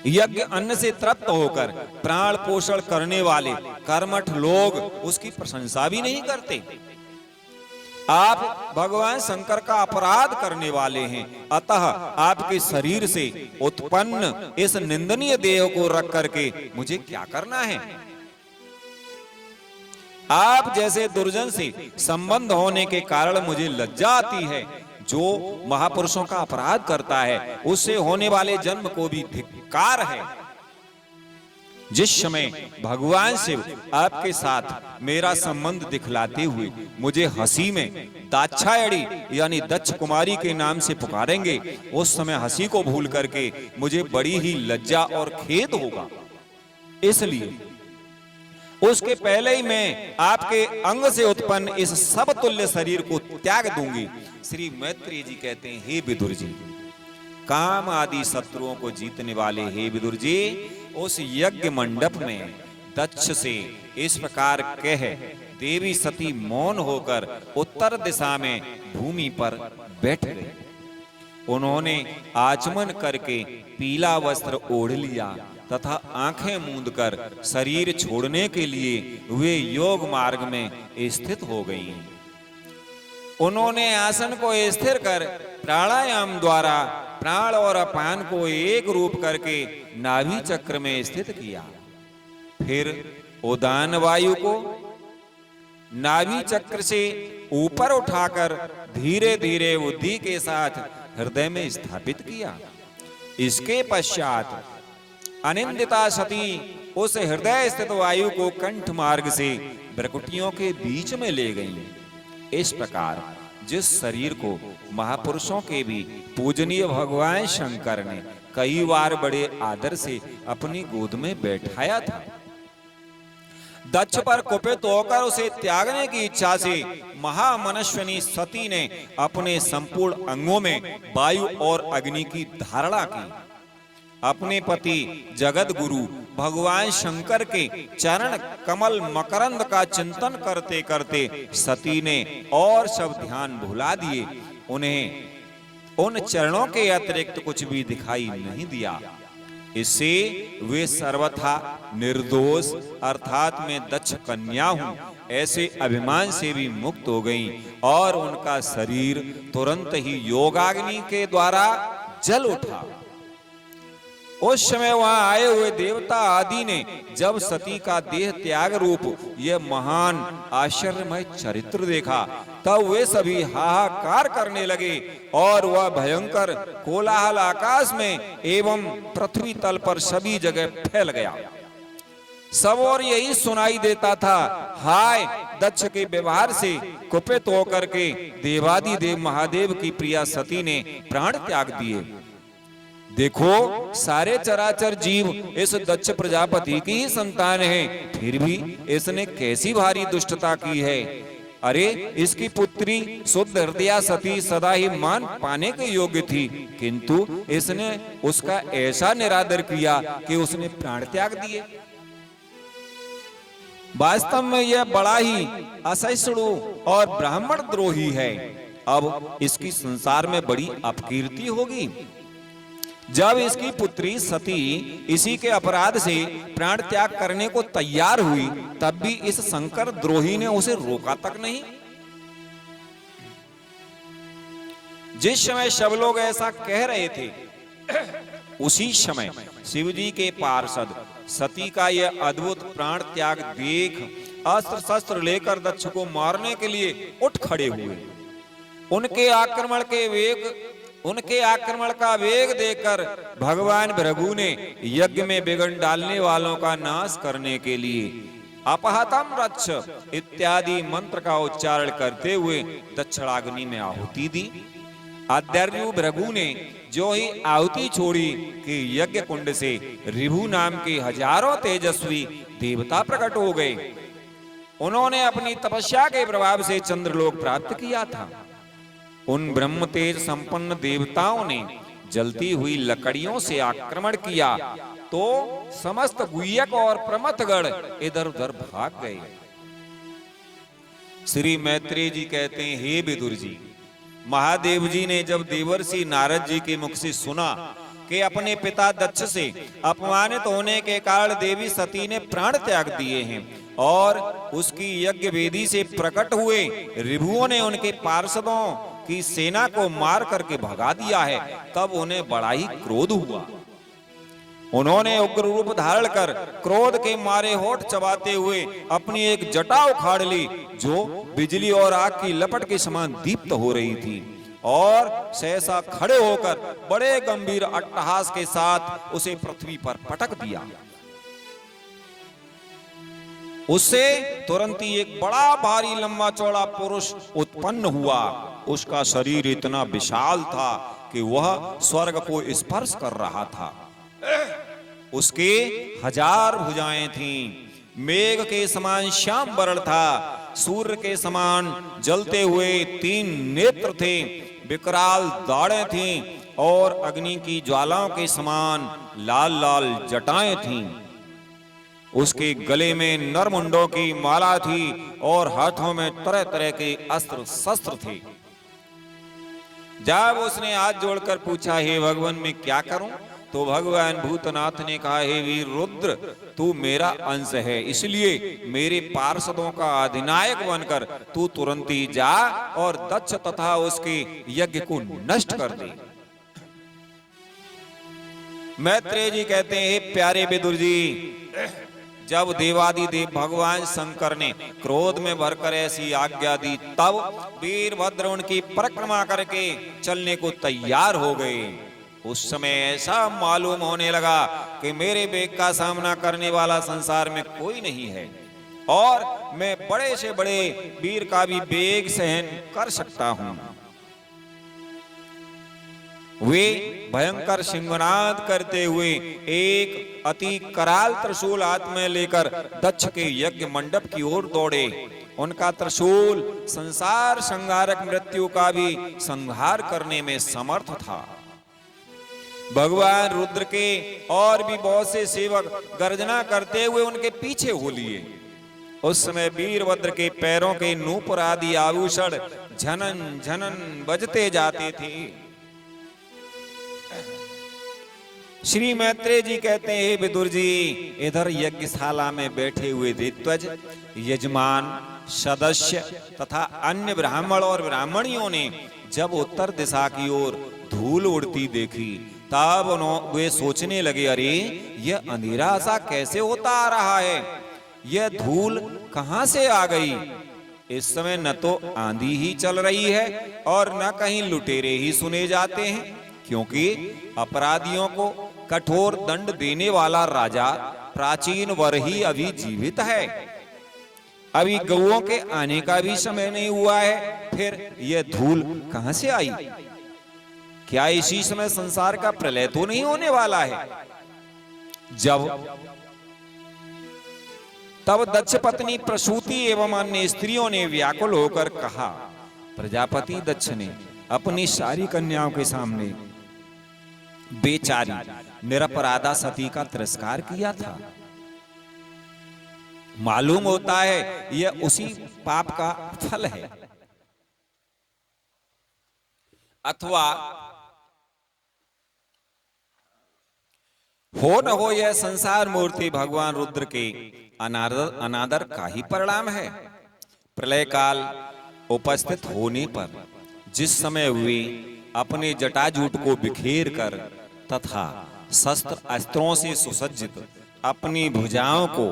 यज्ञ अन्न से तृप्त होकर प्राण पोषण करने वाले कर्मठ लोग उसकी प्रशंसा भी नहीं करते। आप भगवान शंकर का अपराध करने वाले हैं, अतः आपके शरीर से उत्पन्न इस निंदनीय देह को रख करके मुझे क्या करना है। आप जैसे दुर्जन से संबंध होने के कारण मुझे लज्जा आती है। जो महापुरुषों का अपराध करता है, उससे होने वाले जन्म को भी धिक्कार है। जिस समय भगवान शिव आपके साथ मेरा संबंध दिखलाते हुए मुझे हंसी में दाक्षायणी यानी दक्ष कुमारी के नाम से पुकारेंगे, उस समय हंसी को भूल करके मुझे बड़ी ही लज्जा और खेद होगा। इसलिए उसके पहले ही मैं आपके अंग से उत्पन्न इस सब तुल्य शरीर को त्याग दूंगी। श्री मैत्रेय जी कहते हैं, हे विदुर जी, काम आदि शत्रुओं को जीतने वाले हे विदुर जी, उस यज्ञ मंडप में दक्ष से इस प्रकार कह देवी सती मौन होकर उत्तर दिशा में भूमि पर बैठ गई। उन्होंने आचमन करके पीला वस्त्र ओढ़ लिया तथा आंखें मूंदकर शरीर छोड़ने के लिए वे योग मार्ग में स्थित हो गईं। उन्होंने आसन को स्थिर कर प्राणायाम द्वारा प्राण और अपान को एक रूप करके नाभि चक्र में स्थित किया। फिर उदान वायु को नाभि चक्र से ऊपर उठाकर धीरे धीरे बुद्धि के साथ हृदय में स्थापित किया। इसके पश्चात अनिंदिता सती उस हृदय स्थित वायु को कंठ मार्ग से भ्रकुटियों के बीच में ले गईं। इस प्रकार जिस शरीर को महापुरुषों के भी पूजनीय भगवान शंकर ने कई बार बड़े आदर से अपनी गोद में बैठाया था, दक्ष पर कुपित होकर उसे त्यागने की इच्छा से महामनस्विनी सती ने अपने संपूर्ण अंगों में वायु और अग्नि की धारणा की। अपने पति जगत गुरु भगवान शंकर के चरण कमल मकरंद का चिंतन करते करते सती ने और सब ध्यान भुला दिए। उन्हें उन चरणों के अतिरिक्त कुछ भी दिखाई नहीं दिया। इससे वे सर्वथा निर्दोष अर्थात मैं दक्ष कन्या हूं ऐसे अभिमान से भी मुक्त हो गईं और उनका शरीर तुरंत ही योगाग्नि के द्वारा जल उठा। उस समय वहां आए हुए देवता आदि ने जब सती का देह त्याग रूप यह महान आश्चर्यमय चरित्र देखा, तब वे सभी हाहाकार करने लगे और वह भयंकर कोलाहल आकाश में एवं पृथ्वी तल पर सभी जगह फैल गया। सब और यही सुनाई देता था। हाय, दक्ष के व्यवहार से कुपित होकर के देवादिदेव महादेव की प्रिया सती ने प्राण त्याग दिए। देखो, सारे चराचर जीव इस दक्ष प्रजापति की ही संतान हैं, फिर भी इसने कैसी भारी दुष्टता की है। अरे, इसकी पुत्री शुद्ध हृदया सती सदा ही मान पाने के योग्य थी, किंतु इसने उसका ऐसा निरादर किया कि उसने प्राण त्याग दिए। वास्तव में यह बड़ा ही असहिष्णु और ब्राह्मण द्रोही है। अब इसकी संसार में बड़ी अपकीर्ति होगी। जब इसकी पुत्री सती इसी के अपराध से प्राण त्याग करने को तैयार हुई, तब भी इस शंकर द्रोही ने उसे रोका तक नहीं। जिस समय सब लोग ऐसा कह रहे थे, उसी समय शिवजी के पार्षद सती का यह अद्भुत प्राण त्याग देख अस्त्र शस्त्र लेकर दक्ष को मारने के लिए उठ खड़े हुए। उनके आक्रमण का वेग देखकर भगवान भृगु ने यज्ञ में विघ्न डालने वालों का नाश करने के लिए अपहतम रक्ष इत्यादि मंत्र का उच्चारण करते हुए दक्षिणाग्नि में आहुति दी। आद्यर्यु भृगु ने जो ही आहुति छोड़ी कि यज्ञ कुंड से ऋभु नाम के हजारों तेजस्वी देवता प्रकट हो गए। उन्होंने अपनी तपस्या के प्रभाव से चंद्रलोक प्राप्त किया था। उन ब्रह्म तेज संपन्न देवताओं ने जलती हुई लकड़ियों से आक्रमण किया तो समस्त गुह्यक और प्रमथगण इधर उधर भाग गए। श्री मैत्रेय जी कहते हैं, हे विदुर जी, महादेव जी ने जब देवर्षि नारद जी के मुख से सुना कि अपने पिता दक्ष से अपमानित होने के कारण देवी सती ने प्राण त्याग दिए हैं और उसकी यज्ञ वेदी से प्रकट हुए ऋभुओं ने उनके पार्षदों की सेना को मार करके भगा दिया है, तब उन्हें बड़ा ही क्रोध हुआ। उन्होंने उग्र रूप धारण कर क्रोध के मारे होठ चबाते हुए अपनी एक जटा उखाड़ ली, जो बिजली और आग की लपट के समान दीप्त हो रही थी, और सहसा खड़े होकर बड़े गंभीर अट्टहास के साथ उसे पृथ्वी पर पटक दिया। उससे तुरंत ही एक बड़ा भारी लंबा चौड़ा पुरुष उत्पन्न हुआ। उसका शरीर इतना विशाल था कि वह स्वर्ग को स्पर्श कर रहा था। उसके 1000 भुजाएं थीं, मेघ के समान श्याम वर्ण था, सूर्य के समान जलते हुए 3 नेत्र थे, विकराल दाढ़ें थीं और अग्नि की ज्वालाओं के समान लाल लाल जटाएं थीं। उसके गले में नरमुंडों की माला थी और हाथों में तरह तरह के अस्त्र शस्त्र थे। जब उसने हाथ जोड़कर पूछा, हे भगवान, मैं क्या करूं? तो भगवान भूतनाथ ने कहा, हे वीर रुद्र, तू मेरा अंश है, इसलिए मेरे पार्षदों का अधिनायक बनकर तू तुरंत ही जा और दक्ष तथा उसके यज्ञ को नष्ट कर दे। मैत्रेय जी कहते हैं, हे प्यारे विदुर जी, जब देवादिदेव भगवान शंकर ने क्रोध में भरकर ऐसी आज्ञा दी, तब वीरभद्र उनकी परिक्रमा करके चलने को तैयार हो गए। उस समय ऐसा मालूम होने लगा कि मेरे वेग का सामना करने वाला संसार में कोई नहीं है और मैं बड़े से बड़े वीर का भी वेग सहन कर सकता हूं। वे भयंकर सिंहनाद करते हुए एक अति कराल त्रिशूल हाथ में लेकर दक्ष के यज्ञ मंडप की ओर दौड़े। उनका त्रिशूल संसार संहारक मृत्यु का भी संहार करने में समर्थ था। भगवान रुद्र के और भी बहुत से सेवक गर्जना करते हुए उनके पीछे हो लिए। उस समय वीरभद्र के पैरों के नूपुर आदि आभूषण झनन झनन बजते जाते थे। श्री मैत्रेय जी कहते हैं, हे विदुर जी, इधर यज्ञशाला में बैठे हुए दिग्गज, यजमान, सदस्य तथा अन्य ब्राह्मण और ब्राह्मणियों ने जब उत्तर दिशा की ओर धूल उड़ती देखी, तब वे सोचने लगे, अरे यह अंधेरा सा कैसे होता आ रहा है, यह धूल कहां से आ गई? इस समय न तो आंधी ही चल रही है और न कहीं लुटेरे ही सुने जाते हैं, क्योंकि अपराधियों को कठोर दंड देने वाला राजा प्राचीन वर ही अभी जीवित है, अभी गौओं के आने का भी समय नहीं हुआ है, फिर यह धूल कहां से आई? क्या इसी समय संसार का प्रलय तो नहीं होने वाला है? तब दक्ष पत्नी प्रसूति एवं अन्य स्त्रियों ने व्याकुल होकर कहा। प्रजापति दक्ष ने अपनी सारी कन्याओं के सामने बेचारी निरपराधा सती का तिरस्कार किया था। मालूम होता है यह उसी पाप का फल है, अथवा हो न हो यह संसार मूर्ति भगवान रुद्र के अनादर का ही परिणाम है। प्रलय काल उपस्थित होने पर जिस समय वे अपने जटाजूट को बिखेर कर तथा शस्त्र अस्त्रों से सुसज्जित अपनी भुजाओं को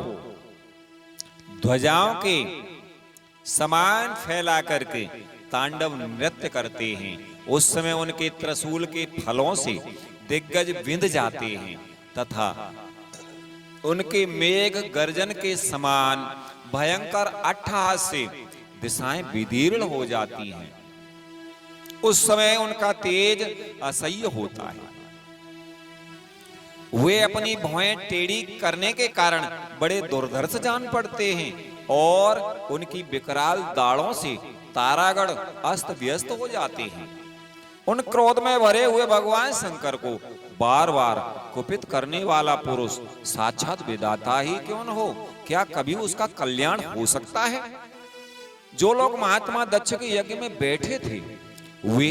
ध्वजाओं के समान फैला करके तांडव नृत्य करते हैं, उस समय उनके त्रिशूल के फलों से दिग्गज विंध जाते हैं तथा उनके मेघ गर्जन के समान भयंकर अट्टहास से दिशाएं विदीर्ण हो जाती हैं। उस समय उनका तेज असह्य होता है। वे अपनी भौएं टेढ़ी करने के कारण बड़े दुर्धर्ष जान पड़ते हैं और उनकी विकराल दाढ़ों से तारागढ़ अस्त व्यस्त हो जाते हैं। उन क्रोध में भरे हुए भगवान शंकर को बार बार कुपित करने वाला पुरुष साक्षात विधाता ही क्यों न हो, क्या कभी उसका कल्याण हो सकता है? जो लोग महात्मा दक्ष के यज्ञ में बैठे थे वे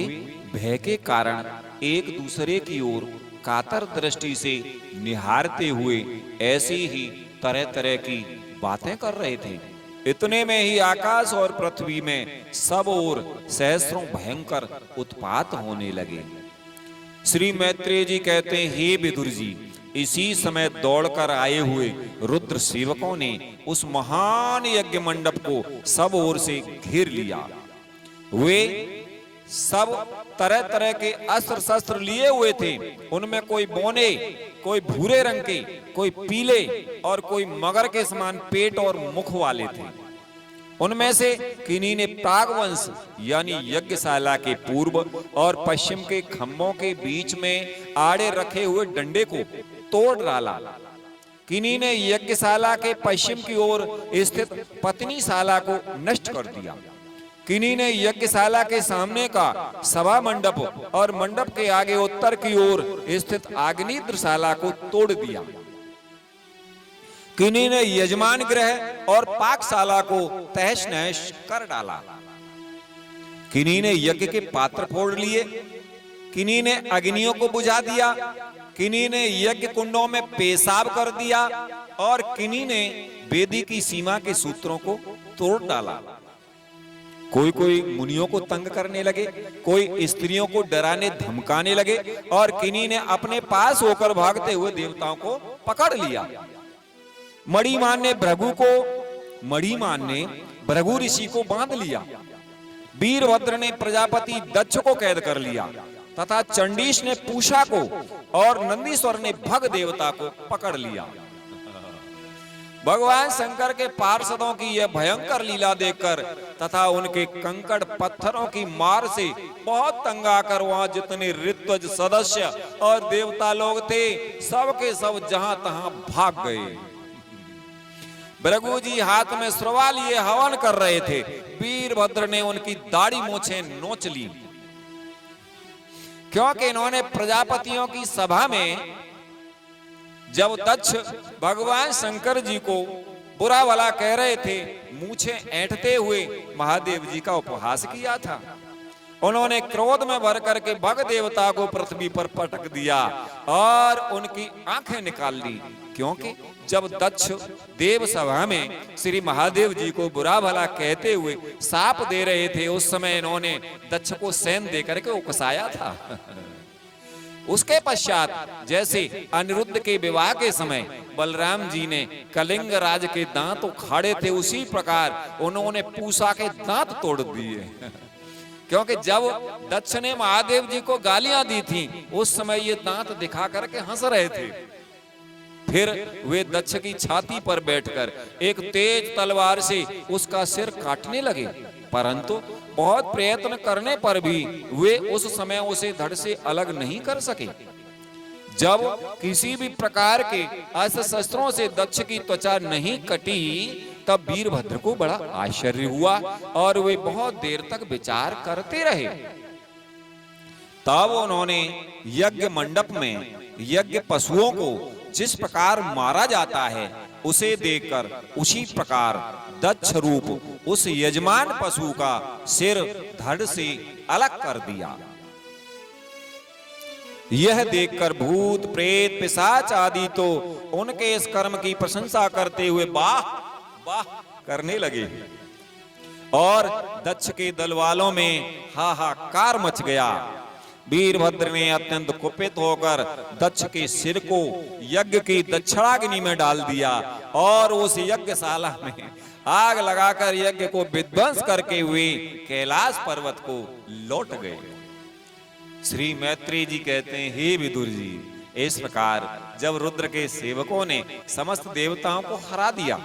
भय के कारण एक दूसरे की ओर कातर दृष्टि से निहारते हुए ऐसी ही तरह तरह की बातें कर रहे थे। इतने में ही आकाश और पृथ्वी में सब ओर सहस्रों भयंकर उत्पात होने लगे। श्री मैत्रेय जी कहते हैं, हे विदुर जी, इसी समय दौड़कर आए हुए रुद्र सेवकों ने उस महान यज्ञ मंडप को सब ओर से घेर लिया। वे सब तरह तरह के अस्त्र शस्त्र लिए हुए थे। उनमें कोई बोने, कोई भूरे रंग के, कोई पीले और कोई मगर के समान पेट और मुख वाले थे। उनमें से किन्हीं ने प्रागवंश यानी यज्ञशाला के पूर्व और पश्चिम के खंभों के बीच में आड़े रखे हुए डंडे को तोड़ डाला। किन्हीं ने यज्ञशाला के पश्चिम की ओर स्थित पत्नीशाला को नष्ट कर दिया। किन्हीं ने यज्ञशाला के सामने का सभा मंडप और मंडप के आगे उत्तर की ओर स्थित आग्नेयशाला को तोड़ दिया। किन्हीं ने यजमान गृह और पाकशाला को तहस नहस कर डाला। किन्हीं ने यज्ञ के पात्र फोड़ लिए, किन्हीं ने अग्नियों को बुझा दिया, किन्हीं ने यज्ञ कुंडों में पेशाब कर दिया और किन्हीं ने वेदी की सीमा के सूत्रों को तोड़ डाला। कोई कोई मुनियों को तंग करने लगे, कोई स्त्रियों को डराने धमकाने लगे और किन्हीं ने अपने पास होकर भागते हुए देवताओं को पकड़ लिया। मणिमान ने भृगु ऋषि को बांध लिया। वीरभद्र ने प्रजापति दक्ष को कैद कर लिया तथा चंडीश ने पूषा को और नंदीश्वर ने भग देवता को पकड़ लिया। भगवान शंकर के पार्षदों की यह भयंकर लीला देखकर तथा उनके कंकड़ पत्थरों की मार से बहुत तंग आकर वहां जितने ऋत्विज सदस्य और देवता लोग थे सब के सब जहां तहां भाग गए। भृगु जी हाथ में श्रवा लिए हवन कर रहे थे। वीरभद्र ने उनकी दाढ़ी मूछें नोच ली, क्योंकि इन्होंने प्रजापतियों की सभा में जब दक्ष भगवान शंकर जी को बुरा भला कह रहे थे, मूछें ऐंठते हुए महादेव जी का उपहास किया था। उन्होंने क्रोध में भर करके भग देवता को पृथ्वी पर पटक दिया और उनकी आंखें निकाल ली, क्योंकि जब दक्ष देव सभा में श्री महादेव जी को बुरा भला कहते हुए शाप दे रहे थे, उस समय इन्होंने दक्ष को सैन दे करके उकसाया था। उसके पश्चात जैसे अनिरुद्ध के विवाह के समय बलराम जी ने कलिंग राज के दांत उखाड़े थे, उसी प्रकार उन्होंने पूषा के दांत तोड़ दिए। क्योंकि जब दक्ष ने महादेव जी को गालियां दी थी उस समय ये दांत दिखा करके हंस रहे थे। फिर वे दक्ष की छाती पर बैठकर एक तेज तलवार से उसका सिर काटने लगे, परंतु बहुत प्रयत्न करने पर भी वे उस समय उसे धड़ से अलग नहीं कर सके। जब किसी भी प्रकार के अस्त्र शस्त्रों से दक्ष की त्वचा नहीं कटी, तब वीरभद्र को बड़ा आश्चर्य हुआ और वे बहुत देर तक विचार करते रहे। तब उन्होंने यज्ञ मंडप में यज्ञ पशुओं को जिस प्रकार मारा जाता है उसे देखकर उसी प्रकार दक्ष रूप उस यजमान पशु का सिर धड़ से अलग कर दिया। यह देखकर भूत प्रेत पिशाच आदि तो उनके इस कर्म की प्रशंसा करते हुए वाह वाह करने लगे और दक्ष के दल वालों में हाहाकार मच गया। वीरभद्र ने अत्यंत कुपित होकर दक्ष के सिर को यज्ञ की दक्षिणाग्नि में डाल दिया और उस यज्ञशाला में आग लगाकर यज्ञ को विध्वंस करके हुए कैलाश पर्वत को लौट गए। श्री मैत्री जी कहते हैं, हे विदुर जी, इस प्रकार जब रुद्र के सेवकों ने समस्त देवताओं को हरा दिया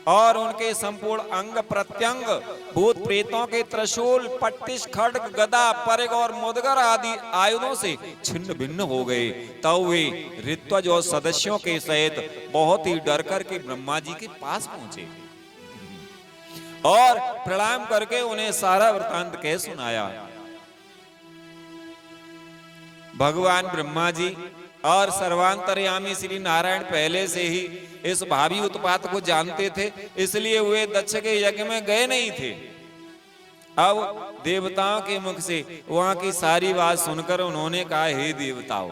और उनके संपूर्ण अंग प्रत्यंग भूत प्रेतों के त्रिशूल पट्टिश खड्ग गदा परिग और मुदगर आदि आयुधों से छिन्न भिन्न हो गए, तब वे ऋत्विज और सदस्यों के सहित बहुत ही डर करके ब्रह्मा जी के पास पहुंचे और प्रणाम करके उन्हें सारा वृतांत कह सुनाया। भगवान ब्रह्मा जी और सर्वांतर्यामी श्री नारायण पहले से ही इस भावी उत्पात को जानते थे, इसलिए वे दक्ष के यज्ञ में गए नहीं थे। अब देवताओं के मुख से वहां की सारी बात सुनकर उन्होंने कहा, हे देवताओं,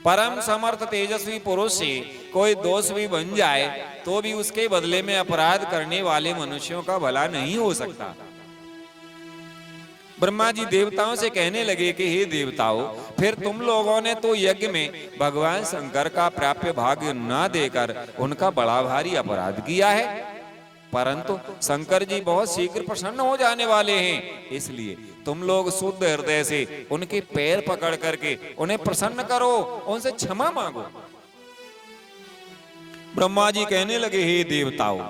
परम समर्थ तेजस्वी पुरुष से कोई दोष भी बन जाए तो भी उसके बदले में अपराध करने वाले मनुष्यों का भला नहीं हो सकता। ब्रह्मा जी देवताओं से कहने लगे कि हे देवताओं, फिर तुम लोगों ने तो यज्ञ में भगवान शंकर का प्राप्य भाग्य न देकर उनका बड़ा भारी अपराध किया है, परंतु शंकर जी बहुत शीघ्र प्रसन्न हो जाने वाले हैं, इसलिए तुम लोग शुद्ध हृदय से उनके पैर पकड़ करके उन्हें प्रसन्न करो, उनसे क्षमा मांगो। ब्रह्मा जी कहने लगे, हे देवताओं,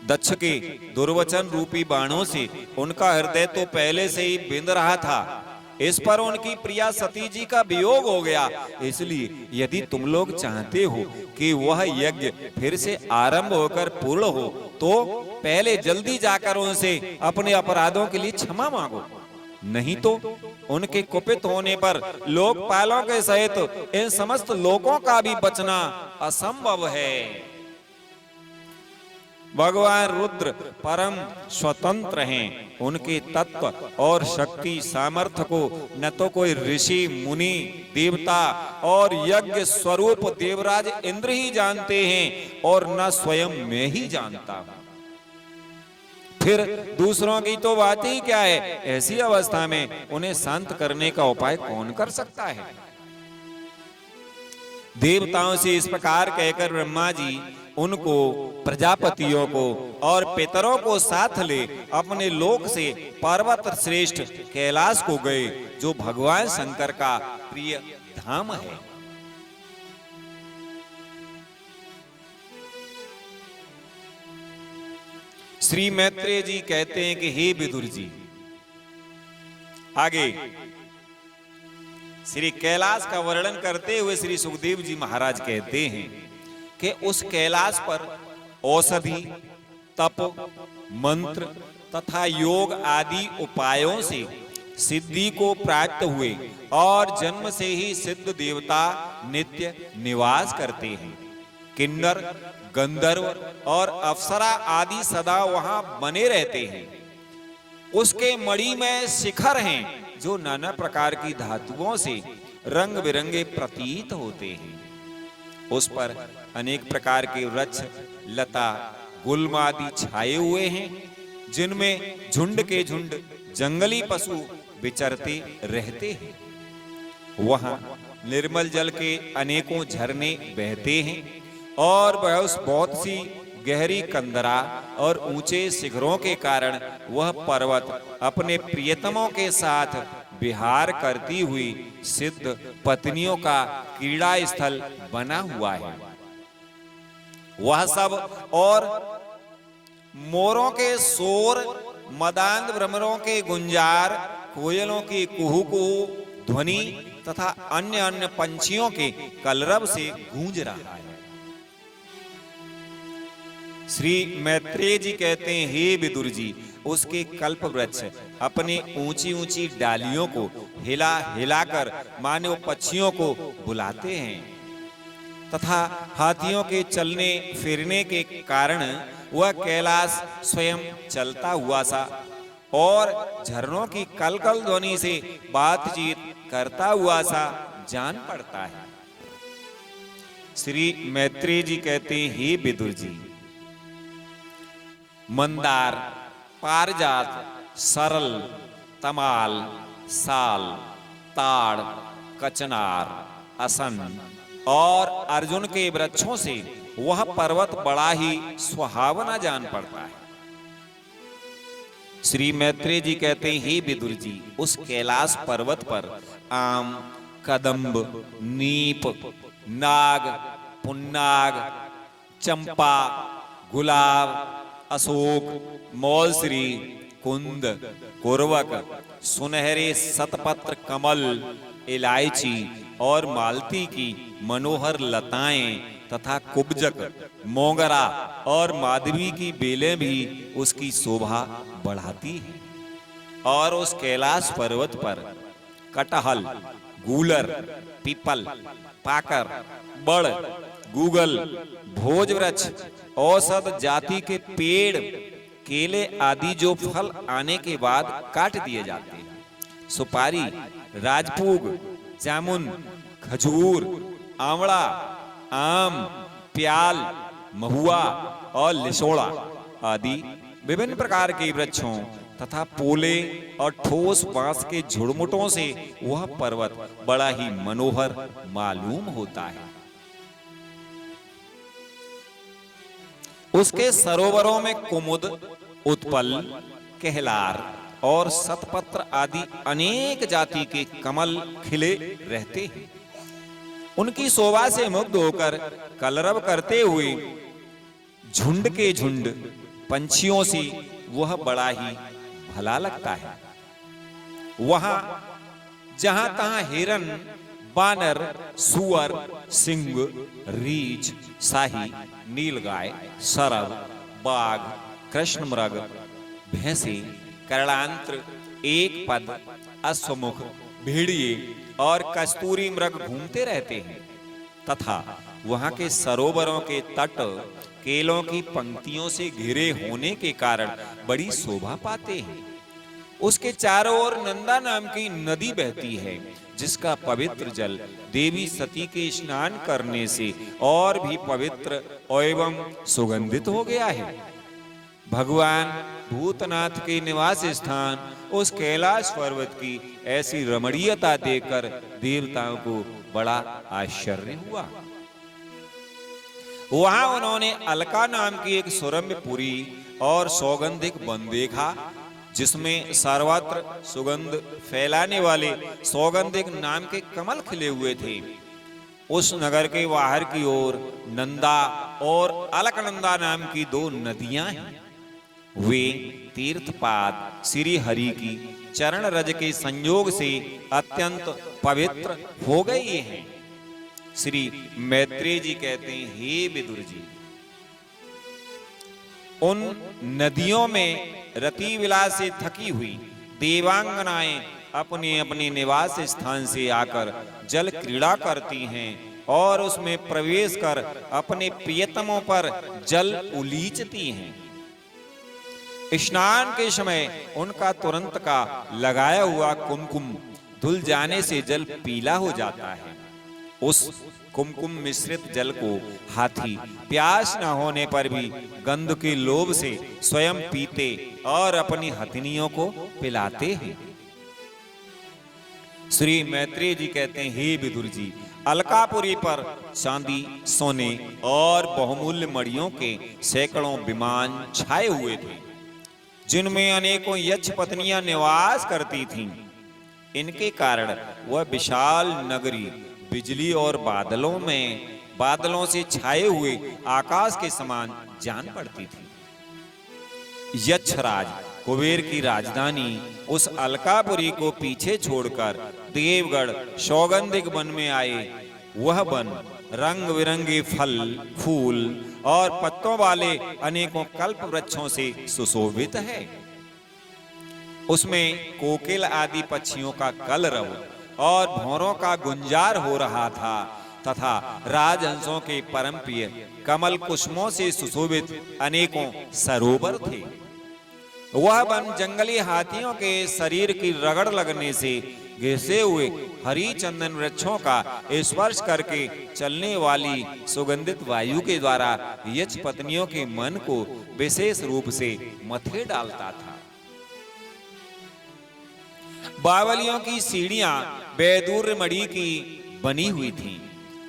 दक्ष के दुर्वचन रूपी बाणों से उनका हृदय तो पहले से ही बिंद रहा था, इस पर उनकी प्रिया सती जी का वियोग हो गया, इसलिए यदि तुम लोग चाहते हो कि वह यज्ञ फिर से आरंभ होकर पूर्ण हो तो पहले जल्दी जाकर उनसे अपने अपराधों के लिए क्षमा मांगो, नहीं तो उनके कुपित होने पर लोकपालों के सहित इन समस्त लोकों का भी बचना असंभव है। भगवान रुद्र परम स्वतंत्र हैं, उनके तत्व और शक्ति सामर्थ्य को न तो कोई ऋषि मुनि देवता और यज्ञ स्वरूप देवराज इंद्र ही जानते हैं और न स्वयं मैं ही जानता हूं, फिर दूसरों की तो बात ही क्या है। ऐसी अवस्था में उन्हें शांत करने का उपाय कौन कर सकता है। देवताओं से इस प्रकार कहकर ब्रह्मा जी उनको, प्रजापतियों को और पितरों को साथ ले अपने लोक से पर्वत श्रेष्ठ कैलाश को गए, जो भगवान शंकर का प्रिय धाम है। श्री मैत्रेय जी कहते हैं कि हे विदुर जी, आगे श्री कैलाश का वर्णन करते हुए श्री सुखदेव जी महाराज कहते हैं कि उस कैलाश पर औषधि, तप, मंत्र तथा योग आदि उपायों से सिद्धि को प्राप्त हुए और जन्म से ही सिद्ध देवता नित्य निवास करते हैं। किन्नर, गंधर्व और अप्सरा आदि सदा वहां बने रहते हैं। उसके मणि में शिखर हैं जो नाना प्रकार की धातुओं से रंग बिरंगे प्रतीत होते हैं। उस पर अनेक प्रकार के वृक्ष, लता, गुल्म आदि छाए हुए हैं, जिनमें झुंड के झुंड जंगली पशु विचरते रहते हैं। वहां निर्मल जल के अनेकों झरने बहते हैं और बहुत सी गहरी कंदरा और ऊंचे शिखरों के कारण वह पर्वत अपने प्रियतमों के साथ विहार करती हुई सिद्ध पत्नियों का क्रीड़ा स्थल बना हुआ है। वह सब और मोरों के शोर, मदांध भ्रमरों के गुंजार, कोयलों की कुहू कुहू ध्वनि तथा अन्य अन्य पंछियों के कलरव से गूंज रहा है। श्री मैत्रेय जी कहते हैं, हे विदुर जी, उसके कल्प वृक्ष अपने ऊंची ऊंची डालियों को हिला हिलाकर मानो पक्षियों को बुलाते हैं तथा हाथियों के चलने फिरने के कारण वह कैलाश स्वयं चलता हुआ सा और झरनों की कलकल ध्वनि से बातचीत करता हुआ सा जान पड़ता है। श्री मैत्रेय जी कहते हैं, हे विदुर जी, मंदार, पारिजात, सरल, तमाल, साल, ताड़, कचनार, असन और अर्जुन के वृक्षों से वह पर्वत बड़ा ही सुहावना जान पड़ता है। श्री मैत्रेय जी कहते हैं, हे विदुर जी, उस कैलाश पर्वत पर आम, कदम्ब, नीप, नाग, पुन्नाग, चंपा, गुलाब, अशोक, मौलश्री, कुंद, कुरवक, सुनहरे शतपत्र कमल, इलायची और मालती की मनोहर लताएं तथा कुब्जक, मोगरा और माधवी की बेलें भी उसकी शोभा बढ़ाती हैं। और उस कैलाश पर्वत पर कटहल, गूलर, पीपल, पाकर, बड़, गूगल, भोज वृक्ष, औषध जाति के पेड़, केले आदि जो फल आने के बाद काट दिए जाते हैं, सुपारी, राजपूग, जामुन, खजूर, आंवला, आम, प्याल, महुआ और लिसोड़ा आदि विभिन्न प्रकार के वृक्षों तथा पोले और ठोस बांस के झुड़मुटों से वह पर्वत बड़ा ही मनोहर मालूम होता है। उसके सरोवरों में कुमुद, उत्पल, कहलार और शतपत्र आदि अनेक जाति के कमल खिले रहते हैं। उनकी शोभा से मुग्ध होकर कलरव करते हुए झुंड के झुंड पंछियों से वह बड़ा ही भला लगता है। वहां जहां तहां हिरन, बानर, सुअर, सिंह, रीछ, शाही, नीलगाय, सरव, बाघ, कृष्ण मृग, भैंसे, करड़ांत्र, एक पद, अश्वमुख, भेड़िए और कस्तूरी मृग घूमते रहते हैं तथा वहां के सरोवरों के तट केलों की पंक्तियों से घिरे होने के कारण बड़ी शोभा पाते हैं। उसके चारों ओर नंदा नाम की नदी बहती है, जिसका पवित्र जल देवी सती के स्नान करने से और भी पवित्र एवं सुगंधित हो गया है। भगवान भूतनाथ के निवास स्थान उस कैलाश पर्वत की ऐसी रमणीयता देखकर देवताओं को बड़ा आश्चर्य हुआ। वहां उन्होंने अलका नाम की एक सुरम्यपुरी और सौगंधिक वन देखा, जिसमें सर्वत्र सुगंध फैलाने वाले सौगंधिक नाम के कमल खिले हुए थे। उस नगर के बाहर की ओर नंदा और अलकनंदा नाम की दो नदियां हैं। वे तीर्थपाद श्री हरि की चरण रज के संयोग से अत्यंत पवित्र हो गई हैं। श्री मैत्रेय जी कहते हैं, हे विदुर जी, उन नदियों में रति विलास से थकी हुई देवांगनाएं अपने अपने निवास स्थान से आकर जल क्रीड़ा करती हैं और उसमें प्रवेश कर अपने प्रियतमों पर जल उलीचती हैं। स्नान के समय उनका तुरंत का लगाया हुआ कुमकुम धुल जाने से जल पीला हो जाता है। उस कुमकुम मिश्रित जल को हाथी प्यास न होने पर भी गंध के लोभ से स्वयं पीते और अपनी हथिनियों को पिलाते हैं। श्री मैत्रेय जी कहते हैं, हे विदुर जी, अलकापुरी पर चांदी, सोने और बहुमूल्य मणियों के सैकड़ों विमान छाए हुए थे, जिनमें अनेकों यक्ष पत्नियां निवास करती थीं। इनके कारण वह विशाल नगरी बिजली और बादलों से छाए हुए आकाश के समान जान पड़ती थी। यक्षराज कुबेर की राजधानी उस अलकापुरी को पीछे छोड़कर देवगढ़ सौगंधिक वन में आए। वह वन रंग बिरंगे फल, फूल और पत्तों वाले अनेकों कल्प वृक्षों से सुशोभित है। उसमें कोकिल आदि पक्षियों का कलरव और भौरों का गुंजार हो रहा था तथा राजहंसों के परम प्रिय कमल कुसुमों से सुशोभित अनेकों सरोवर थे। वह वन जंगली हाथियों के शरीर की रगड़ लगने से घिसे हुए हरी चंदन वृक्षों का स्पर्श करके चलने वाली सुगंधित वायु के द्वारा यक्ष पत्नियों के मन को विशेष रूप से मथे डालता था। बावलियों की सीढ़ियां बैदूर्य मणि की बनी हुई थीं।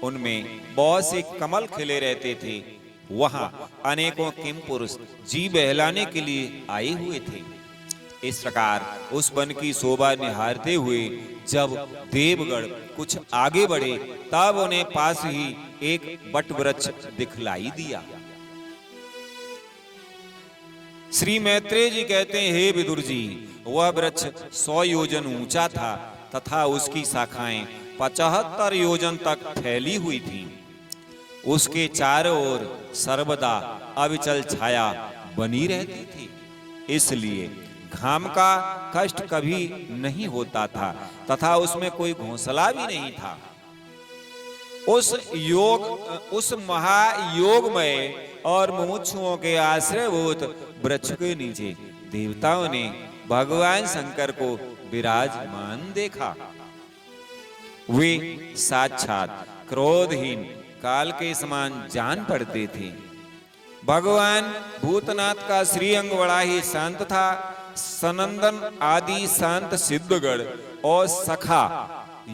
उनमें बहुत से कमल खिले रहते थे। वहां अनेकों किम पुरुष जी बहलाने के लिए आए हुए थे। इस प्रकार उस वन की शोभा निहारते हुए जब देवगढ़ कुछ आगे बढ़े तब उन्हें पास ही एक बट वृक्ष दिखलाई दिया। श्री मैत्रेय जी कहते हैं, हे विदुर जी, वह वृक्ष 100 योजन ऊंचा था तथा उसकी शाखाएं 75 योजन तक फैली हुई थीं। उसके चारों ओर सर्वदा अविचल छाया बनी रहती थी, इसलिए घाम का कष्ट कभी नहीं होता था तथा उसमें कोई घोंसला भी नहीं था। उस महायोगमय और मुमुक्षुओं के आश्रयभूत वृक्ष के नीचे देवताओं ने भगवान शंकर को विराजमान देखा। वे साक्षात क्रोधहीन काल के समान जान पड़ते थे। भगवान भूतनाथ का श्रीअंग बड़ा ही शांत था। सनंदन आदि शांत सिद्धगढ़ और सखा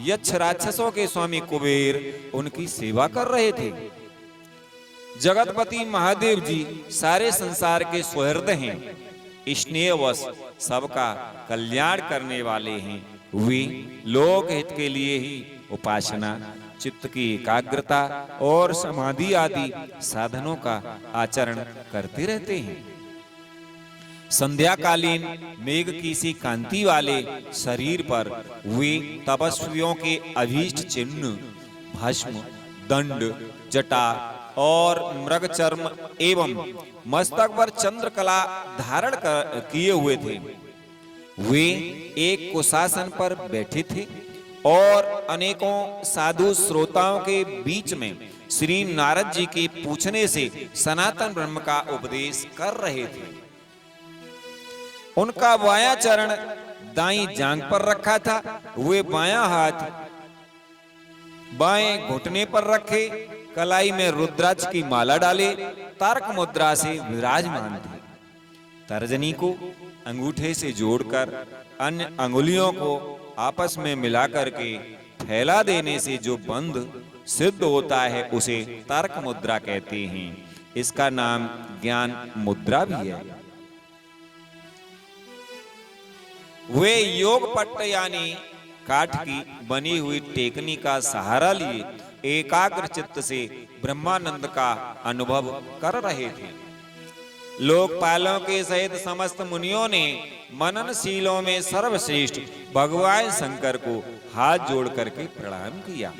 यक्ष राक्षसों के स्वामी कुबेर उनकी सेवा कर रहे थे। जगतपति महादेव जी सारे संसार के सुहृद हैं, स्नेहवश सबका कल्याण करने वाले हैं। वे लोक हित के लिए ही उपासना, चित्त की एकाग्रता और समाधि आदि साधनों का आचरण करते रहते हैं। संध्याकालीन मेघ की सी कांति वाले शरीर पर वे तपस्वियों के अभीष्ट चिन्ह भस्म, दंड, जटा और मृग चर्म एवं मस्तक पर चंद्रकला धारण किए हुए थे। वे एक कुशासन पर बैठे थे और अनेकों साधु श्रोताओं के बीच में श्री नारद जी के पूछने से सनातन ब्रह्म का उपदेश कर रहे थे। उनका बायां चरण दाईं जांघ पर रखा था। वे बायां हाथ बाएं घुटने पर रखे, कलाई में रुद्राक्ष की माला डाले तारक मुद्रा से विराजमान थे। तर्जनी को अंगूठे से जोड़कर अन्य अंगुलियों को आपस में मिलाकर के फैला देने से जो बंध सिद्ध होता है उसे तारक मुद्रा कहते हैं। इसका नाम ज्ञान मुद्रा भी है। वे योग पट्ट यानी काठ की बनी हुई टेकनी का सहारा लिए एकाग्र चित्त से ब्रह्मानंद का अनुभव कर रहे थे। लोकपालों के सहित समस्त मुनियों ने मननशीलों में सर्वश्रेष्ठ भगवान शंकर को हाथ जोड़ करके प्रणाम किया।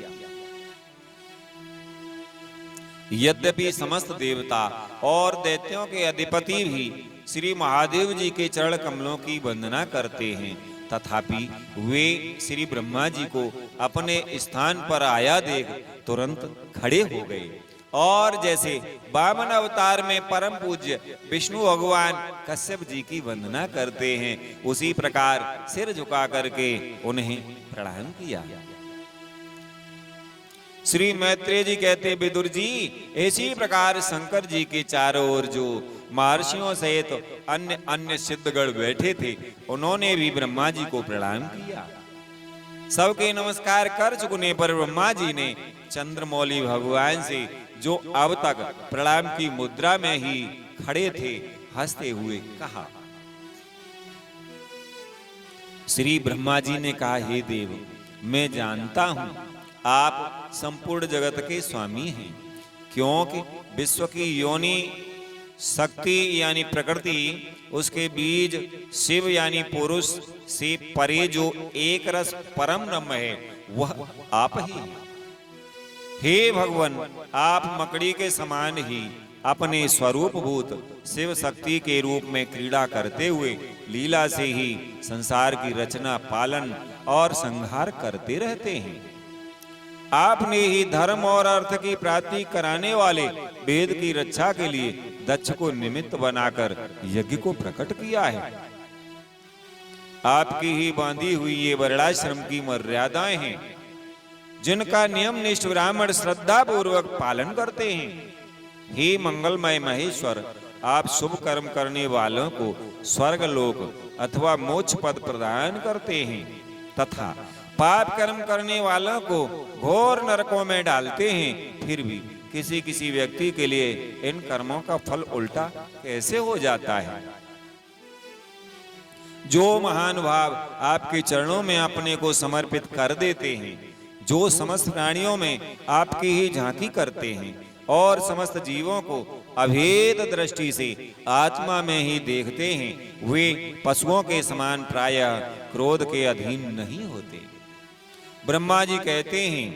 यद्यपि समस्त देवता और दैत्यों के अधिपति भी श्री महादेव जी के चरण कमलों की वंदना करते हैं, तथापि वे श्री ब्रह्मा जी को अपने स्थान पर आया देख तुरंत खड़े हो गए और जैसे वामन अवतार में परम पूज्य विष्णु भगवान कश्यप जी की वंदना करते हैं, उसी प्रकार सिर झुका करके उन्हें प्रणाम किया। श्री मैत्रेय जी कहते, विदुर जी, इसी प्रकार शंकर जी के चारों ओर जो महर्षियों सहित अन्य सिद्धगण बैठे थे, उन्होंने भी ब्रह्मा जी को प्रणाम किया। सबके नमस्कार कर चुकने पर ब्रह्मा जी ने चंद्रमौली भगवान से, जो अब तक प्रणाम की मुद्रा में ही खड़े थे, हंसते हुए कहा, श्री ब्रह्मा जी ने कहा, हे देव, मैं जानता हूं आप संपूर्ण जगत के स्वामी हैं, क्योंकि विश्व की योनि शक्ति यानी प्रकृति, उसके बीज शिव यानी पुरुष से परे जो एक रस परम ब्रह्म है वह आप ही हैं। हे भगवान, आप मकड़ी के समान ही अपने स्वरूप भूत शिव शक्ति के रूप में क्रीड़ा करते हुए लीला से ही संसार की रचना, पालन और संहार करते रहते हैं। आपने ही धर्म और अर्थ की प्राप्ति कराने वाले वेद की रक्षा के लिए दक्ष को निमित्त बनाकर यज्ञ को प्रकट किया है। आपकी ही बांधी हुई ये वर्णाश्रम की मर्यादाएं हैं, जिनका नियम निष्ठ ब्राह्मण श्रद्धा पूर्वक पालन करते हैं। हे मंगलमय महेश्वर, आप शुभ कर्म करने वालों को स्वर्ग लोक अथवा मोक्ष पद प्रदान करते हैं तथा पाप कर्म करने वालों को घोर नरकों में डालते हैं। फिर भी किसी किसी व्यक्ति के लिए इन कर्मों का फल उल्टा कैसे हो जाता है? जो महान भाव आपके चरणों में अपने को समर्पित कर देते हैं, जो समस्त प्राणियों में आपकी ही झांकी करते हैं और समस्त जीवों को अभेद दृष्टि से आत्मा में ही देखते हैं, वे पशुओं के समान प्रायः क्रोध के अधीन नहीं होते। ब्रह्मा जी कहते हैं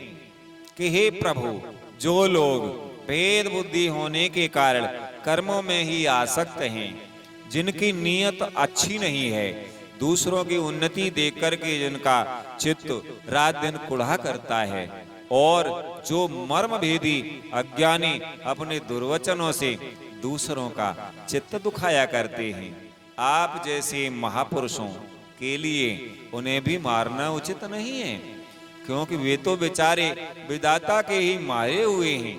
कि हे प्रभु, जो लोग भेद बुद्धि होने के कारण कर्मों में ही आसक्त हैं, जिनकी नीयत अच्छी नहीं है, दूसरों की उन्नति देख करके जिनका चित्त रात दिन कुढ़ा करता है और जो मर्म भेदी अज्ञानी अपने दुर्वचनों से दूसरों का चित्त दुखाया करते हैं, आप जैसे महापुरुषों के लिए उन्हें भी मारना उचित नहीं है, क्योंकि वे तो बेचारे विधाता के ही मारे हुए हैं।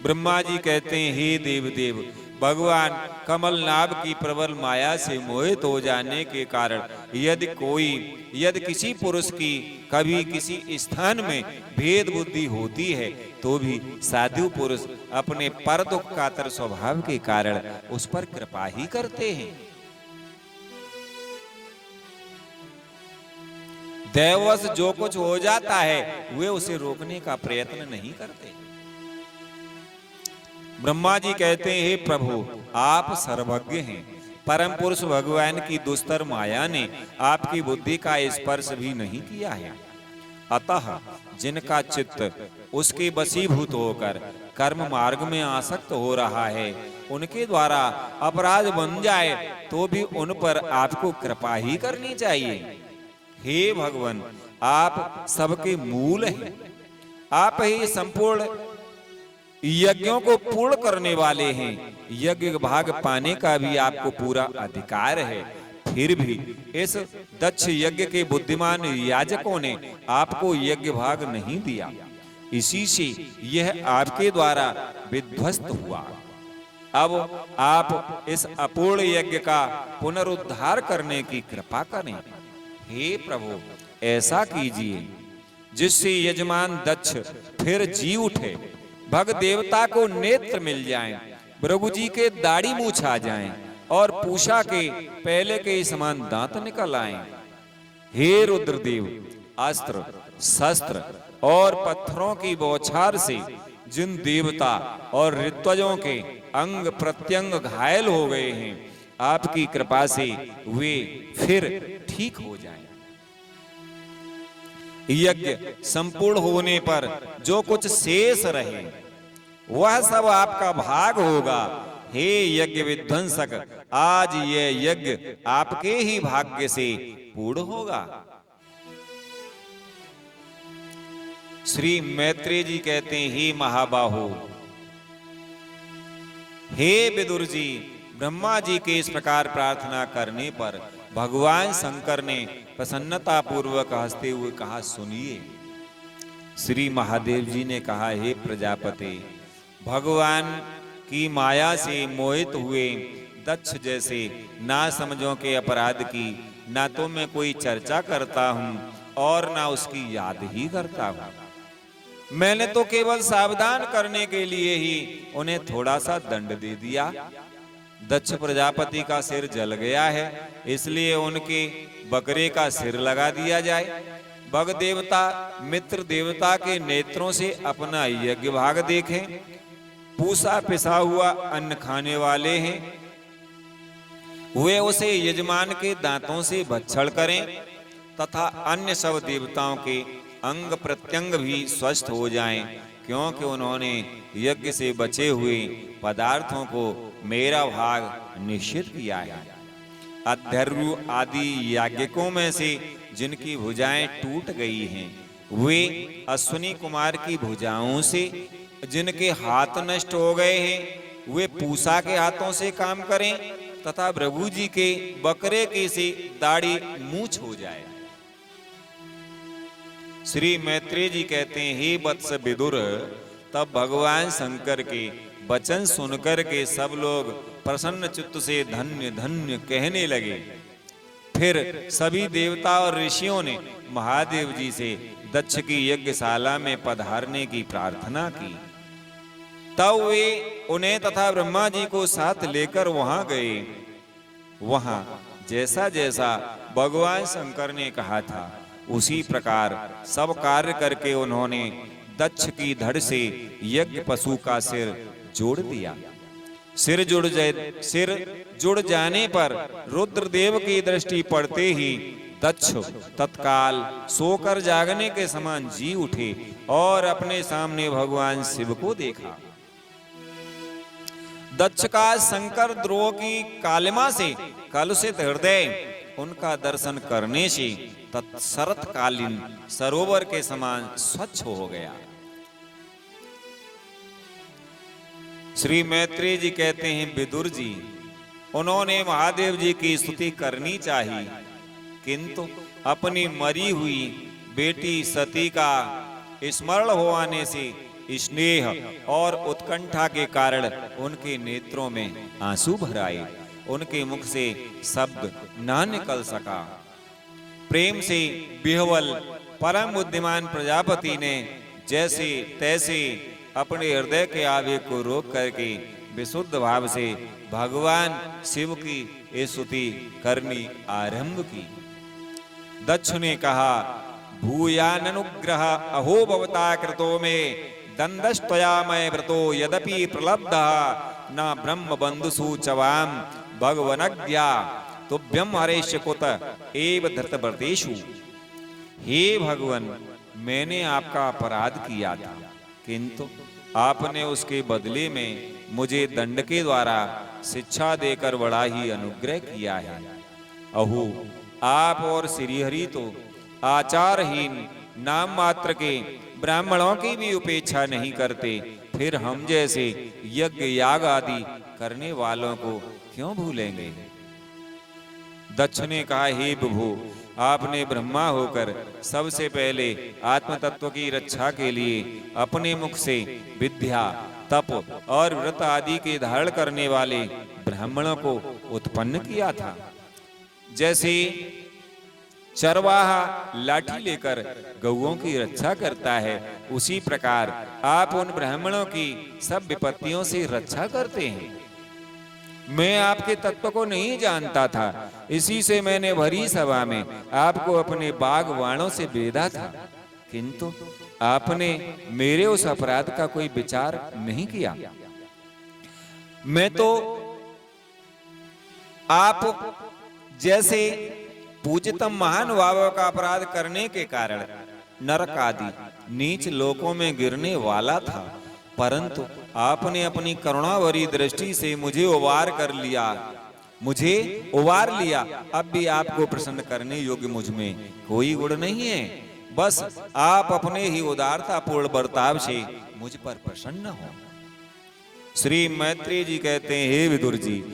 ब्रह्मा जी कहते हैं, हे देव देव, भगवान कमल नाभ की प्रबल माया से मोहित हो जाने के कारण यदि किसी पुरुष की कभी किसी स्थान में भेद बुद्धि होती है, तो भी साधु पुरुष अपने पर दुख कातर स्वभाव के कारण उस पर कृपा ही करते हैं। दैववश जो कुछ हो जाता है वे उसे रोकने का प्रयत्न नहीं करते। ब्रह्मा जी कहते हैं, हे प्रभु, आप सर्वज्ञ हैं। परम पुरुष भगवान की दुस्तर माया ने आपकी बुद्धि का स्पर्श भी नहीं किया है। अतः जिनका चित्त उसके वशीभूत होकर कर्म मार्ग में आसक्त हो रहा है, उनके द्वारा अपराध बन जाए तो भी उन पर आपको कृपा ही करनी चाहिए। हे भगवान, आप सबके मूल हैं। आप ही संपूर्ण यज्ञों को पूर्ण करने वाले हैं। यज्ञ भाग पाने का भी आपको पूरा अधिकार है। फिर भी इस दक्ष यज्ञ के बुद्धिमान याजकों ने आपको यज्ञ भाग नहीं दिया, इसी से यह आपके द्वारा विध्वस्त हुआ। अब आप इस अपूर्ण यज्ञ का पुनरुद्धार करने की कृपा करें। हे प्रभु, ऐसा कीजिए जिससे यजमान दक्ष फिर जी उठे, भग देवता को नेत्र मिल जाएं, भृगु जी के दाढ़ी मूछ आ जाएं और पूषा के पहले के समान दांत निकल आएं। हे रुद्रदेव, अस्त्र शस्त्र और पत्थरों की बौछार से जिन देवता और ऋत्वजों के अंग प्रत्यंग घायल हो गए हैं, आपकी कृपा से वे फिर ठीक हो जाएं। यज्ञ संपूर्ण होने पर जो कुछ शेष रहे वह सब आपका भाग होगा। हे यज्ञ विध्वंसक, आज यह यज्ञ आपके ही भाग्य से पूर्ण होगा। श्री मैत्रेय जी कहते हैं, हे महाबाहो, हे विदुर जी, ब्रह्मा जी के इस प्रकार प्रार्थना करने पर भगवान शंकर ने प्रसन्नता पूर्वक हंसते हुए कहा, सुनिए। श्री महादेव जी ने कहा, हे प्रजापति, भगवान की माया से मोहित हुए दक्ष जैसे ना समझों के अपराध की ना तो मैं कोई चर्चा करता हूं और ना उसकी याद ही करता हूं। मैंने तो केवल सावधान करने के लिए ही उन्हें थोड़ा सा दंड दे दिया। दक्ष प्रजापति का सिर जल गया है, इसलिए उनके बकरे का सिर लगा दिया जाए। भग देवता मित्र देवता के नेत्रों से अपना यज्ञ भाग देखें। पूसा पिसा हुआ अन्न खाने वाले हैं, वे उसे यजमान के दांतों से भक्षण करें तथा अन्य सब देवताओं के अंग प्रत्यंग भी स्वस्थ हो जाएं, क्योंकि उन्होंने यज्ञ से बचे हुए पदार्थों को मेरा भाग निश्चित किया है। अध्वर्यु आदि याज्ञिकों में से जिनकी भुजाएं टूट गई हैं, वे अश्विनी कुमार की भुजाओं से, जिनके हाथ नष्ट हो गए हैं, वे पूसा के हाथों से काम करें तथा प्रभु जी के बकरे के से दाढ़ी मूछ हो जाए। श्री मैत्रेय जी कहते हैं, हे वत्स विदुर, तब भगवान शंकर के वचन सुनकर के सब लोग प्रसन्न चित्त से धन्य धन्य कहने लगे। फिर सभी देवता और ऋषियों ने महादेव जी से दक्ष की यज्ञशाला में पधारने की प्रार्थना की। तब वे उन्हें तथा ब्रह्मा जी को साथ लेकर वहां गए। वहां जैसा जैसा भगवान शंकर ने कहा था, उसी प्रकार सब कार्य करके उन्होंने दक्ष की धड़ से यज्ञ पशु का सिर जोड़ दिया। सिर जुड़ जाने पर रुद्रदेव की दृष्टि पड़ते ही दक्ष तत्काल सोकर जागने के समान जी उठे और अपने सामने भगवान शिव को देखा। दक्ष का शंकर द्रोह की कालिमा से कलुषित हृदय उनका दर्शन करने से तत्शरतकालीन सरोवर के समान स्वच्छ हो गया। श्री मैत्रेय जी कहते हैं, विदुर जी, उन्होंने महादेव जी की स्तुति करनी चाहिए, किंतु अपनी मरी हुई बेटी सती का स्मरण हो आने से स्नेह और उत्कंठा के कारण उनके नेत्रों में आंसू भर आए। उनके मुख से शब्द ना निकल सका। प्रेम से विह्वल परम बुद्धिमान प्रजापति ने जैसे तैसे अपने हृदय के आवेग को रोक करके विशुद्ध भाव से भगवान शिव की स्तुति करनी आरंभ की। दक्ष ने कहा, भूयाननुग्रह अहो भवता कृतो में दंडस्त्वया मैं व्रतो यद्यपि प्रलब्धः न ब्रह्म बंधुषु चवाम भगवनज्ञा तुभ्यम हरेश कुत एव धृतव्रतेषु। हे भगवान, मैंने आपका अपराध किया था, किंतु आपने उसके बदले में मुझे दंड के द्वारा शिक्षा देकर बड़ा ही अनुग्रह किया है। अहो, आप और श्रीहरि तो आचारहीन नाम मात्र के ब्राह्मणों की भी उपेक्षा नहीं करते, फिर हम जैसे यज्ञ याग आदि करने वालों को क्यों भूलेंगे। दक्ष ने कहा, हे प्रभु, आपने ब्रह्मा होकर सबसे पहले आत्म तत्व की रक्षा के लिए अपने मुख से विद्या, तप और व्रत आदि के धारण करने वाले ब्राह्मणों को उत्पन्न किया था। जैसे चरवाहा लाठी लेकर गौओं की रक्षा करता है, उसी प्रकार आप उन ब्राह्मणों की सब विपत्तियों से रक्षा करते हैं। मैं आपके तत्व को नहीं जानता था, इसी से मैंने भरी सभा में आपको अपने बागवानों से भेदा था, किंतु आपने मेरे उस अपराध का कोई विचार नहीं किया। मैं तो आप जैसे पूज्यतम महानुभावों का अपराध करने के कारण नरक आदि नीच लोकों में गिरने वाला था, परंतु आपने अपनी करुणाभरी दृष्टि से मुझे उबार लिया। अब भी आपको प्रसन्न करने योग्य मुझ में कोई गुण नहीं है, बस आप अपने ही उदारतापूर्ण बर्ताव से मुझ पर प्रसन्न हो। श्री मैत्रेय जी कहते हैं, हे विदुर जी,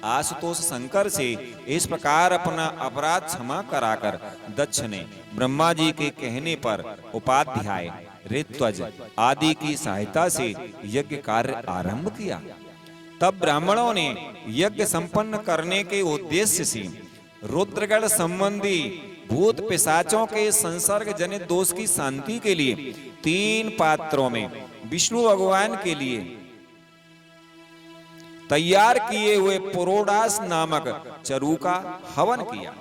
आशुतोष शंकर से इस प्रकार अपना अपराध क्षमा कराकर दक्ष ने ब्रह्मा जी के कहने पर उपाध्याय, ऋत्विज आदि की सहायता से यज्ञ कार्य आरंभ किया। तब ब्राह्मणों ने यज्ञ संपन्न करने के उद्देश्य से रुद्रगण संबंधी भूत पिशाचों के संसर्ग जनित दोष की शांति के लिए 3 पात्रों में विष्णु भगवान के लिए तैयार किए हुए पुरोडास नामक चरु का हवन किया।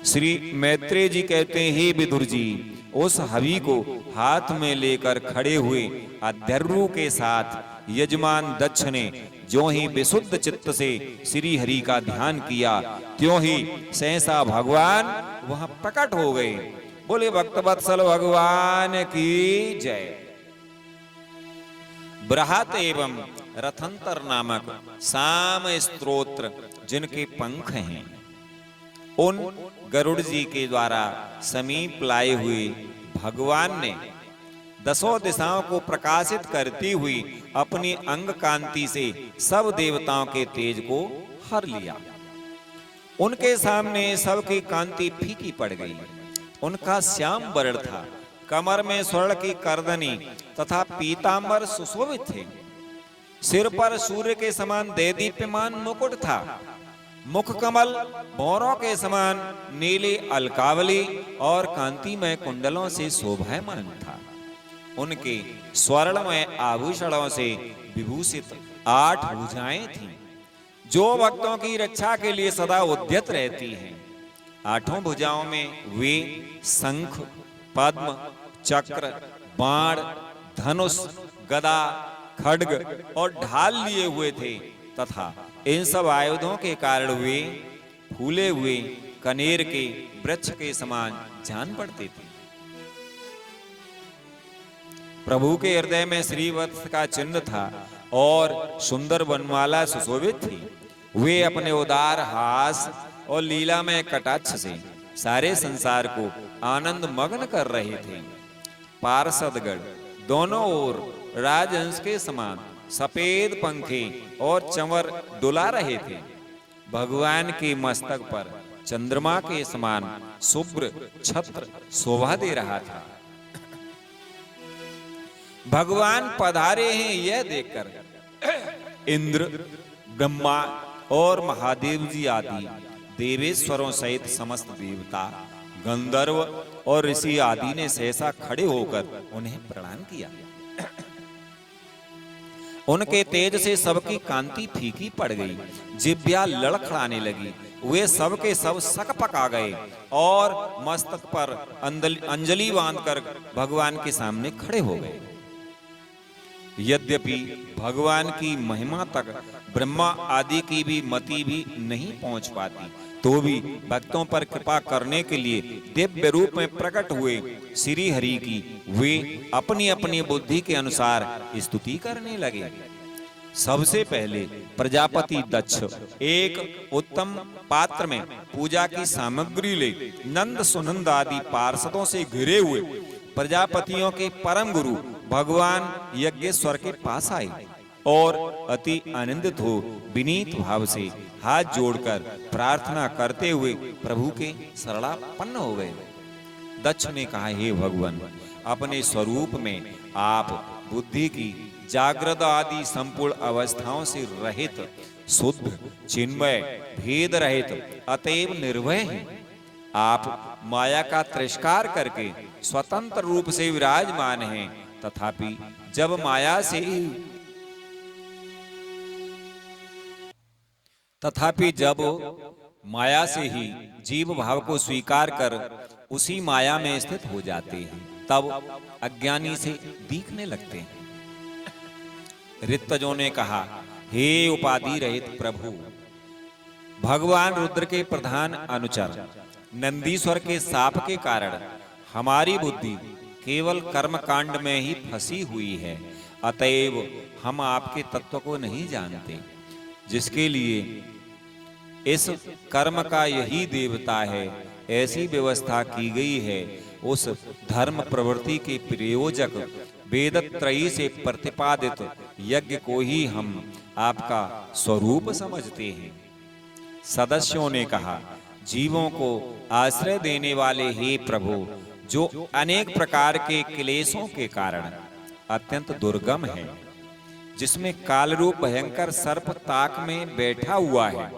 श्री मैत्रेय जी कहते हैं, हे विदुर जी, उस हवि को हाथ में लेकर खड़े हुए अध्यर्रु के साथ यजमान दक्ष ने ज्यों ही विशुद्ध चित्त से श्री हरि का ध्यान किया, त्यों ही सहसा भगवान वहां प्रकट हो गए। बोले भक्तवत्सल भगवान की जय। बृहत एवं रथंतर नामक साम स्तोत्र जिनके पंख हैं, उन गरुड़ जी के द्वारा समीप लाए हुए भगवान ने दसों दिशाओं को प्रकाशित करती हुई अपनी अंग कांति से सब देवताओं के तेज को हर लिया। उनके सामने सबकी कांति फीकी पड़ गई। उनका श्याम वर्ण था, कमर में स्वर्ण की करदनी तथा पीतांबर सुशोभित थे। सिर पर सूर्य के समान देदीप्यमान मुकुट था। मुख कमल भौरों के समान नीले अलकावली और कांतिमय कुंडलों से शोभायमान था। उनके स्वर्णमय आभूषणों से विभूषित 8 भुजाएं थीं, जो भक्तों की रक्षा के लिए सदा उद्यत रहती हैं। 8 भुजाओं में वे शंख, पद्म, चक्र, बाण, धनुष, गदा, खड्ग और ढाल लिए हुए थे तथा इन सब आयुधों के कारण वे फूले हुए कनेर के वृक्ष के समान जान पड़ते थे। प्रभु के हृदय में श्रीवत्स का चिन्ह था और सुंदर वनमाला सुशोभित थी। वे अपने उदार हास और लीला में कटाक्ष से सारे संसार को आनंद मग्न कर रहे थे। पार्षदगण दोनों ओर राजहंस के समान सफेद पंखे और चंवर डुला रहे थे। भगवान के मस्तक पर चंद्रमा के समान शुभ्र छत्र शोभा दे रहा था। भगवान पधारे हैं यह देखकर इंद्र, ब्रह्मा और महादेव जी आदि देवेश्वरों सहित समस्त देवता, गंधर्व और ऋषि आदि ने सहसा खड़े होकर उन्हें प्रणाम किया। उनके तेज से सबकी कांति फीकी पड़ गई, जिभ्या लड़खड़ाने लगी। वे सब के सब सकपका गए और मस्तक पर अंजलि बांधकर भगवान के सामने खड़े हो गए। यद्यपि भगवान की महिमा तक ब्रह्मा आदि की भी मति भी नहीं पहुंच पाती, तो भी भक्तों पर कृपा करने के लिए दिव्य रूप में प्रकट हुए श्री हरि की वे अपनी अपनी बुद्धि के अनुसार स्तुति करने लगे। सबसे पहले प्रजापति दक्ष एक उत्तम पात्र में पूजा की सामग्री ले नंद सुनंद आदि पार्षदों से घिरे हुए प्रजापतियों के परम गुरु भगवान यज्ञेश्वर के पास आए और अति आनंदित हो विनीत भाव से हाथ जोड़कर प्रार्थना करते हुए प्रभु के शरणापन्न हो गए। दक्ष ने कहा, हे भगवान, अपने स्वरूप में आप बुद्धि की जागृत आदि संपूर्ण अवस्थाओं से रहित, शुद्ध, चिन्मय, भेद रहित, अतएव निर्भय हैं। आप माया का तिरस्कार करके स्वतंत्र रूप से विराजमान हैं, तथापि जब माया से ही जीव भाव को स्वीकार कर उसी माया में स्थित हो जाते हैं, तब अज्ञानी से दिखने लगते हैं। ऋतजों ने कहा, हे उपाधि रहित प्रभु, भगवान रुद्र के प्रधान अनुचर नंदीश्वर के शाप के कारण हमारी बुद्धि केवल कर्म कांड में ही फंसी हुई है, अतएव हम आपके तत्व को नहीं जानते, जिसके लिए इस कर्म का यही देवता है। ऐसी व्यवस्था की गई है। उस धर्म प्रवृत्ति के प्रयोजक वेदत्रयी से प्रतिपादित यज्ञ को ही हम आपका स्वरूप समझते हैं। सदस्यों ने कहा, जीवों को आश्रय देने वाले हे प्रभु, जो अनेक प्रकार के क्लेशों के कारण अत्यंत दुर्गम है, जिसमें काल रूप भयंकर सर्प ताक में बैठा हुआ है,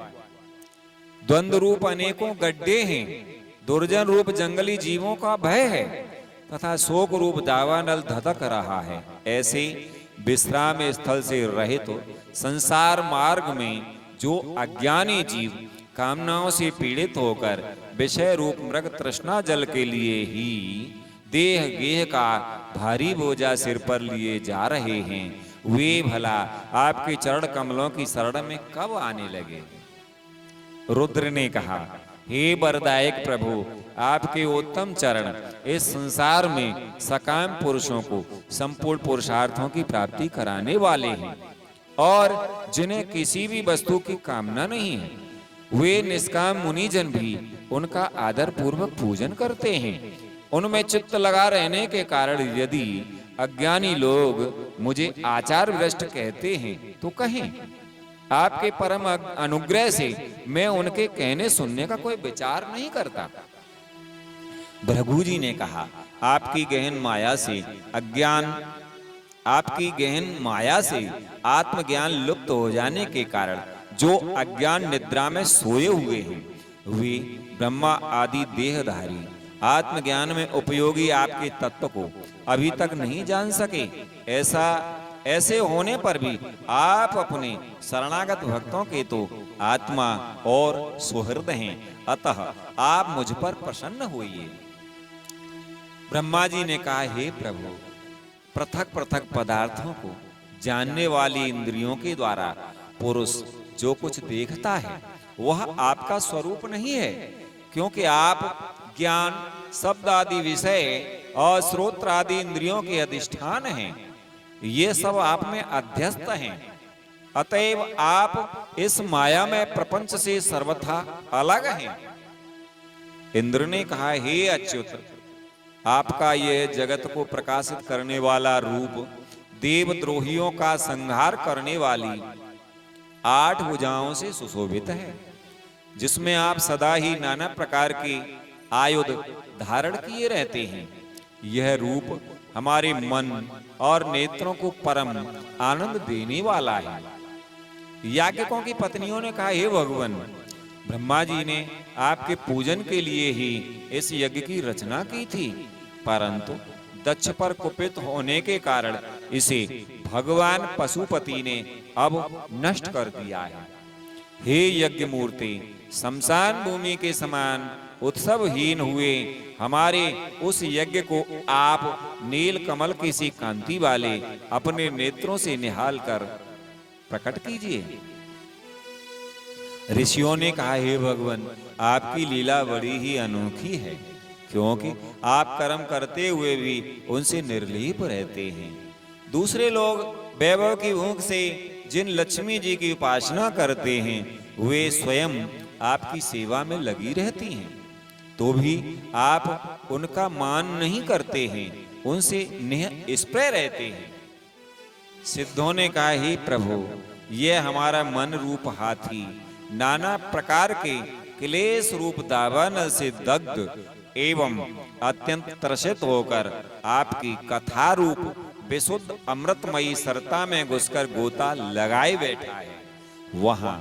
द्वंद्व रूप अनेकों गड्ढे हैं, दुर्जन रूप जंगली जीवों का भय है तथा शोक रूप दावानल धधक रहा है, ऐसे विश्राम स्थल से रहित संसार मार्ग में जो अज्ञानी जीव कामनाओं से पीड़ित होकर विषय रूप मृग तृष्णा जल के लिए ही देह गेह का भारी बोझा सिर पर लिए जा रहे हैं, वे भला आपके चरण कमलों की शरण में कब आने लगे। रुद्र ने कहा, हे वरदायक प्रभु, आपके उत्तम चरण इस संसार में सकाम पुरुषों को संपूर्ण पुरुषार्थों की प्राप्ति कराने वाले हैं और जिन्हें किसी भी वस्तु की कामना नहीं है, वे निष्काम मुनिजन भी उनका आदर पूर्वक पूजन करते हैं। उनमें चित्त लगा रहने के कारण यदि अज्ञानी लोग मुझे आचार भ्रष्ट कहते हैं तो कहें, आपके परम अनुग्रह से मैं उनके कहने सुनने का कोई विचार नहीं करता। भृगु जी ने कहा, आपकी गहन माया से आत्मज्ञान लुप्त हो जाने के कारण जो अज्ञान निद्रा में सोए हुए हैं, वे ब्रह्मा आदि देहधारी आत्मज्ञान में उपयोगी आपके तत्व को अभी तक नहीं जान सके। ऐसे होने पर भी आप अपने शरणागत भक्तों के तो आत्मा और सुहृद हैं, अतः आप मुझ पर प्रसन्न होइए। ब्रह्मा जी ने कहा, हे प्रभु, पृथक पृथक पदार्थों को जानने वाली इंद्रियों के द्वारा पुरुष जो कुछ देखता है वह आपका स्वरूप नहीं है, क्योंकि आप ज्ञान, शब्द आदि विषय और श्रोत्र आदि इंद्रियों के अधिष्ठान हैं। ये सब आप में अध्यस्त हैं, अतएव आप इस माया में प्रपंच से सर्वथा अलग हैं। इंद्र ने कहा, हे अच्युत, आपका यह जगत को प्रकाशित करने वाला रूप देवद्रोहियों का संहार करने वाली 8 भुजाओं से सुशोभित है, जिसमें आप सदा ही नाना प्रकार के आयुध धारण किए रहते हैं। यह रूप हमारे मन और नेत्रों को परम आनंद देने वाला है। याज्ञिकों की पत्नियों ने कहा, हे भगवान, ब्रह्मा जी ने आपके पूजन के लिए ही इस यज्ञ की रचना की थी, परंतु दक्ष पर कुपित होने के कारण इसे भगवान पशुपति ने अब नष्ट कर दिया है। हे यज्ञ मूर्ति, शमशान भूमि के समान उत्सवहीन हुए हमारे उस यज्ञ को आप नील कमल की सी कांति वाले अपने नेत्रों से निहाल कर प्रकट कीजिए। ऋषियों ने कहा, हे भगवान, आपकी लीला बड़ी ही अनोखी है, क्योंकि आप कर्म करते हुए भी उनसे निर्लीप रहते हैं। दूसरे लोग वैभव की भूख से जिन लक्ष्मी जी की उपासना करते हैं, वे स्वयं आपकी सेवा में लगी रहती हैं, तो भी आप उनका मान नहीं करते हैं, उनसे निष्प्रय रहते हैं। सिद्धों ने कहा, हे प्रभु, यह हमारा मन रूप हाथी नाना प्रकार के क्लेश रूप दावानल से दग्ध एवं अत्यंत त्रसित होकर आपकी कथा रूप विशुद्ध अमृतमयी सरता में घुसकर गोता लगाए बैठा है। वहां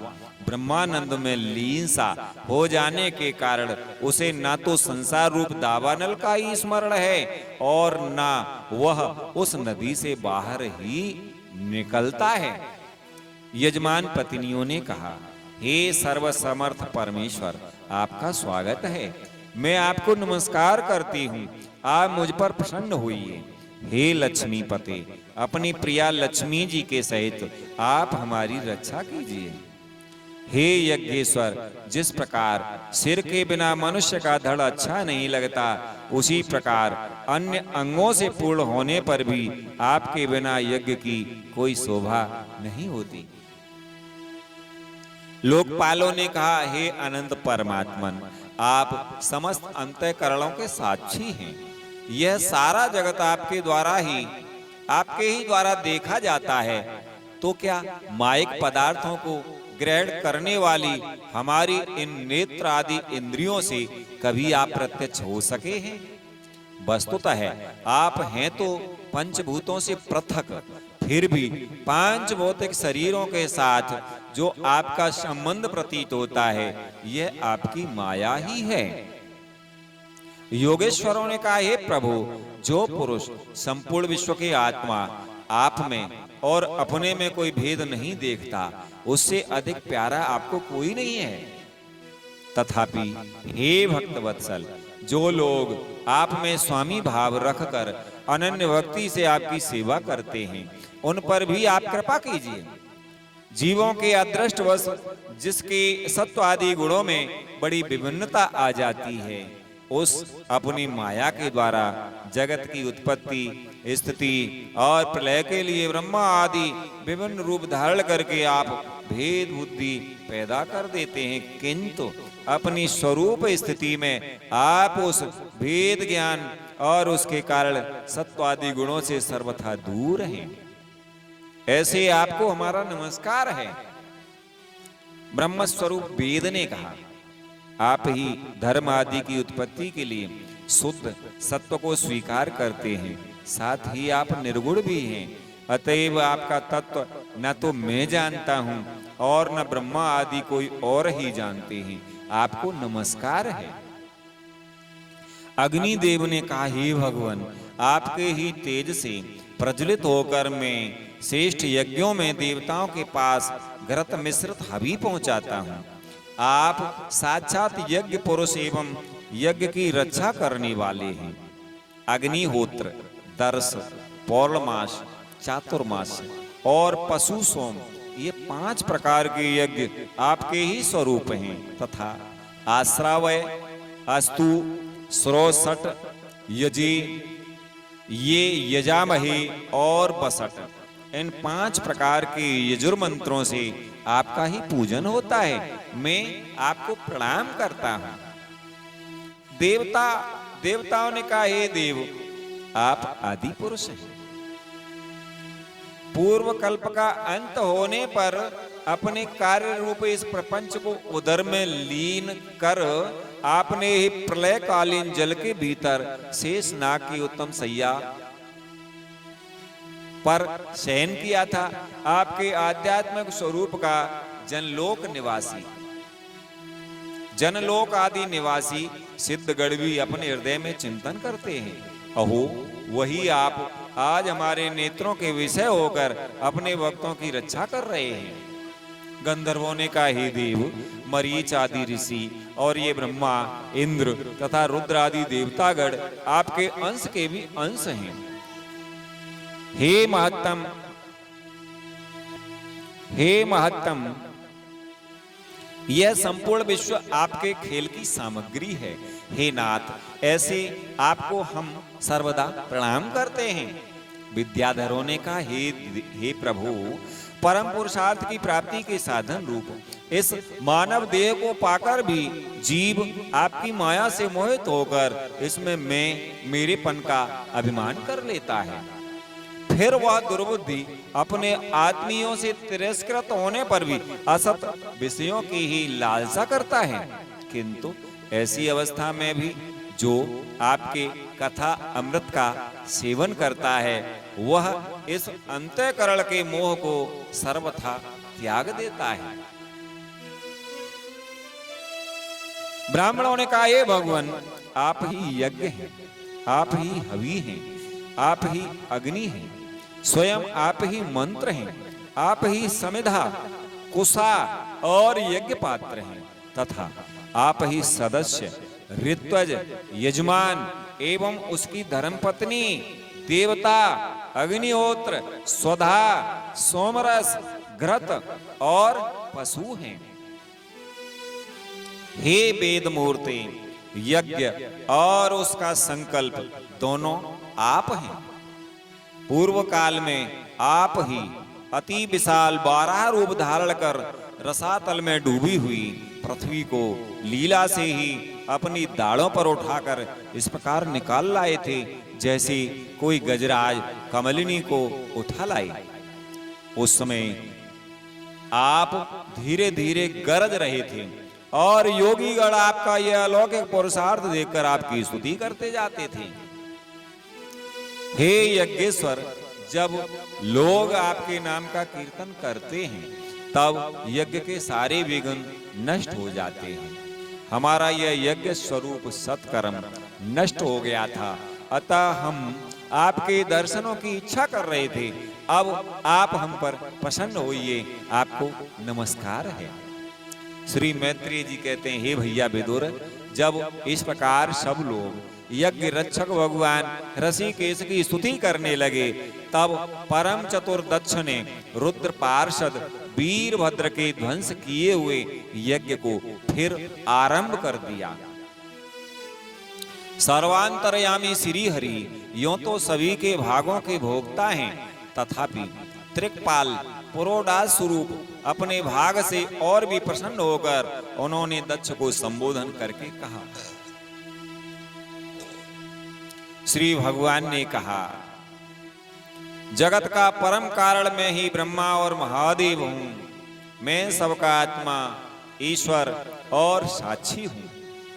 ब्रह्मानंद में लीन सा हो जाने के कारण उसे ना तो संसार रूप दावानल का ही स्मरण है और ना वह उस नदी से बाहर ही निकलता है। यजमान पत्नियों ने कहा, हे सर्वसमर्थ परमेश्वर, आपका स्वागत है। मैं आपको नमस्कार करती हूँ, आप मुझ पर प्रसन्न होइए। हे लक्ष्मीपते, अपनी प्रिया लक्ष्मी जी के सहित आप हमारी रक्षा कीजिए। हे यज्ञेश्वर, जिस प्रकार सिर के बिना मनुष्य का धड़ अच्छा नहीं लगता, उसी प्रकार अन्य अंगों से पूर्ण होने पर भी आपके बिना यज्ञ की कोई शोभा नहीं होती। लोकपालों ने कहा, हे अनंत परमात्मन, आप समस्त अंतःकरणों के साक्षी हैं। यह सारा जगत आपके ही द्वारा देखा जाता है, तो क्या मायिक पदार्थों को ग्रहण करने वाली हमारी इन नेत्र आदि इंद्रियों से कभी आप प्रत्यक्ष हो सके हैं? वस्तुतः आप हैं तो पंचभूतों से पृथक, फिर भी पांच भौतिक शरीरों के साथ जो आपका संबंध प्रतीत होता है, यह आपकी माया ही है। योगेश्वरों ने कहा, हे प्रभु, जो पुरुष संपूर्ण विश्व के आत्मा आप में और अपने में कोई भेद नहीं देखता, उससे अधिक प्यारा आपको कोई नहीं है। तथापि हे भक्तवत्सल, जो लोग आप में स्वामी भाव रखकर अनन्य भक्ति से आपकी सेवा करते हैं, उन पर भी आप कृपा कीजिए। जीवों के अदृष्टवश जिसके सत्व आदि गुणों में बड़ी विभिन्नता आ जाती है, उस अपनी माया के द्वारा जगत की उत्पत्ति, स्थिति और प्रलय के लिए ब्रह्मा आदि विभिन्न रूप धारण करके आप भेद बुद्धि पैदा कर देते हैं, किंतु अपनी स्वरूप स्थिति में आप उस भेद ज्ञान और उसके कारण सत्वादि गुणों से सर्वथा दूर हैं। ऐसे आपको हमारा नमस्कार है। ब्रह्म स्वरूप वेद ने कहा, आप ही धर्म आदि की उत्पत्ति के लिए शुद्ध सत्व को स्वीकार करते हैं, साथ ही आप निर्गुण भी हैं। अतएव आपका तत्व न तो मैं जानता हूं और न ब्रह्मा आदि कोई और ही जानते हैं। आपको नमस्कार है। अग्निदेव ने कहा, हे भगवान, आपके ही तेज से प्रज्वलित होकर मैं श्रेष्ठ यज्ञों में देवताओं के पास घृत मिश्रित हवि पहुंचाता हूं। आप साक्षात यज्ञ पुरुष एवं यज्ञ की रक्षा करने वाले हैं। अग्निहोत्र, दर्श, पौर्णमास, चातुर्मास और पशु सोम, ये 5 प्रकार के यज्ञ आपके ही स्वरूप हैं। तथा आश्रावय, अस्तु, श्रोसठ, यजी, ये यजामहे और बसठ, इन 5 प्रकार के यजुर मंत्रों से आपका ही पूजन होता है। मैं आपको प्रणाम करता हूं। देवताओं ने कहा, हे देव, आप आदि पुरुष हैं। पूर्व कल्प का अंत होने पर अपने कार्य रूप इस प्रपंच को उदर में लीन कर आपने ही प्रलय कालीन जल के भीतर शेष नाग की उत्तम सैया पर शयन किया था। आपके आध्यात्मिक स्वरूप का जनलोक निवासी, जनलोक आदि निवासी सिद्धगण भी अपने हृदय में चिंतन करते हैं। अहो, वही आप आज हमारे नेत्रों के विषय होकर अपने भक्तों की रक्षा कर रहे हैं। गंधर्वों ने कहा, हे देव, मरीच आदि ऋषि और ये ब्रह्मा, इंद्र तथा रुद्र आदि देवतागण आपके अंश के भी अंश हैं। हे महत्तम, यह संपूर्ण विश्व आपके खेल की सामग्री है। हे नाथ, ऐसे आपको हम सर्वदा प्रणाम करते हैं। विद्याधरों ने कहा, हे प्रभु, परम पुरुषार्थ की प्राप्ति के साधन रूप इस मानव देह को पाकर भी जीव आपकी माया से मोहित होकर इसमें मैं मेरेपन का अभिमान कर लेता है। फिर वह दुर्बुद्धि अपने आत्मीयों से तिरस्कृत होने पर भी असत विषयों की ही लालसा करता है। किंतु ऐसी अवस्था में भी जो आपके कथा अमृत का सेवन करता है, वह इस अंतःकरण के मोह को सर्वथा त्याग देता है। ब्राह्मणों ने कहा, हे भगवान, आप ही यज्ञ हैं, आप ही हवि हैं, आप ही अग्नि हैं, स्वयं आप ही मंत्र हैं, आप ही समिधा, कुशा और यज्ञ पात्र हैं, तथा आप ही सदस्य, ऋत्वज, यजमान एवं उसकी धर्मपत्नी, देवता, अग्निहोत्र, स्वधा, सोमरस, घृत और पशु हैं। हे वेद मूर्ति, यज्ञ और उसका संकल्प दोनों आप हैं। पूर्व काल में आप ही अति विशाल 12 रूप धारण कर रसातल में डूबी हुई पृथ्वी को लीला से ही अपनी दाढ़ों पर उठाकर इस प्रकार निकाल लाए थे, जैसे कोई गजराज कमलिनी को उठा लाए। उस समय आप धीरे धीरे गरज रहे थे और योगीगण आपका यह अलौकिक पुरुषार्थ देखकर आपकी स्तुति करते जाते थे। हे यज्ञेश्वर, जब लोग आपके नाम का कीर्तन करते हैं, तब यज्ञ के सारे विघ्न नष्ट हो जाते हैं। हमारा यह यज्ञ स्वरूप सत्कर्म नष्ट हो गया था, अतः हम आपके दर्शनों की इच्छा कर रहे थे। अब आप हम पर प्रसन्न होइए, आपको नमस्कार है। श्री मैत्रेय जी कहते हैं, हे भैया विदुर, जब इस प्रकार सब लोग यज्ञ रक्षक भगवान ऋषिकेश की स्तुति करने लगे, तब परम चतुर दक्ष ने रुद्र पार्षद वीरभद्र के ध्वंस किए हुए यज्ञ को फिर आरंभ कर दिया। सर्वांतरयामी श्री हरि यों तो सभी के भागों के भोक्ता हैं, तथापि त्रिकपाल पुरोडास स्वरूप अपने भाग से और भी प्रसन्न होकर उन्होंने दक्ष को संबोधन करके कहा। श्री भगवान ने कहा, जगत का परम कारण मैं ही ब्रह्मा और महादेव हूं। मैं सबका आत्मा, ईश्वर और साक्षी हूं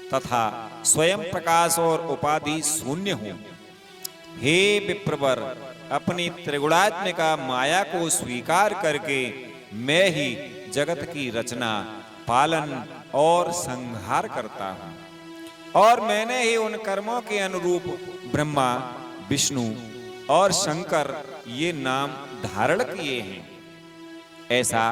तथा स्वयं प्रकाश और उपाधि शून्य हूं। हे विप्रवर, अपनी त्रिगुणात्मिका माया को स्वीकार करके मैं ही जगत की रचना, पालन और संहार करता हूं, और मैंने ही उन कर्मों के अनुरूप ब्रह्मा, विष्णु और शंकर ये नाम धारण किए हैं। ऐसा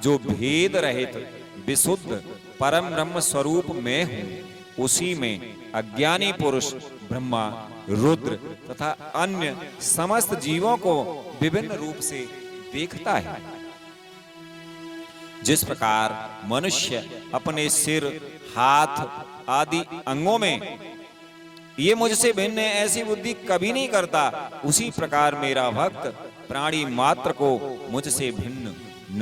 जो भेद रहित विशुद्ध परम ब्रह्म स्वरूप मैं हूं, उसी में अज्ञानी पुरुष ब्रह्मा, रुद्र तथा अन्य समस्त जीवों को विभिन्न रूप से देखता है। जिस प्रकार मनुष्य अपने सिर, हाथ आदि अंगों में ये मुझसे भिन्न है ऐसी बुद्धि कभी नहीं करता, उसी प्रकार मेरा भक्त प्राणी मात्र को मुझसे भिन्न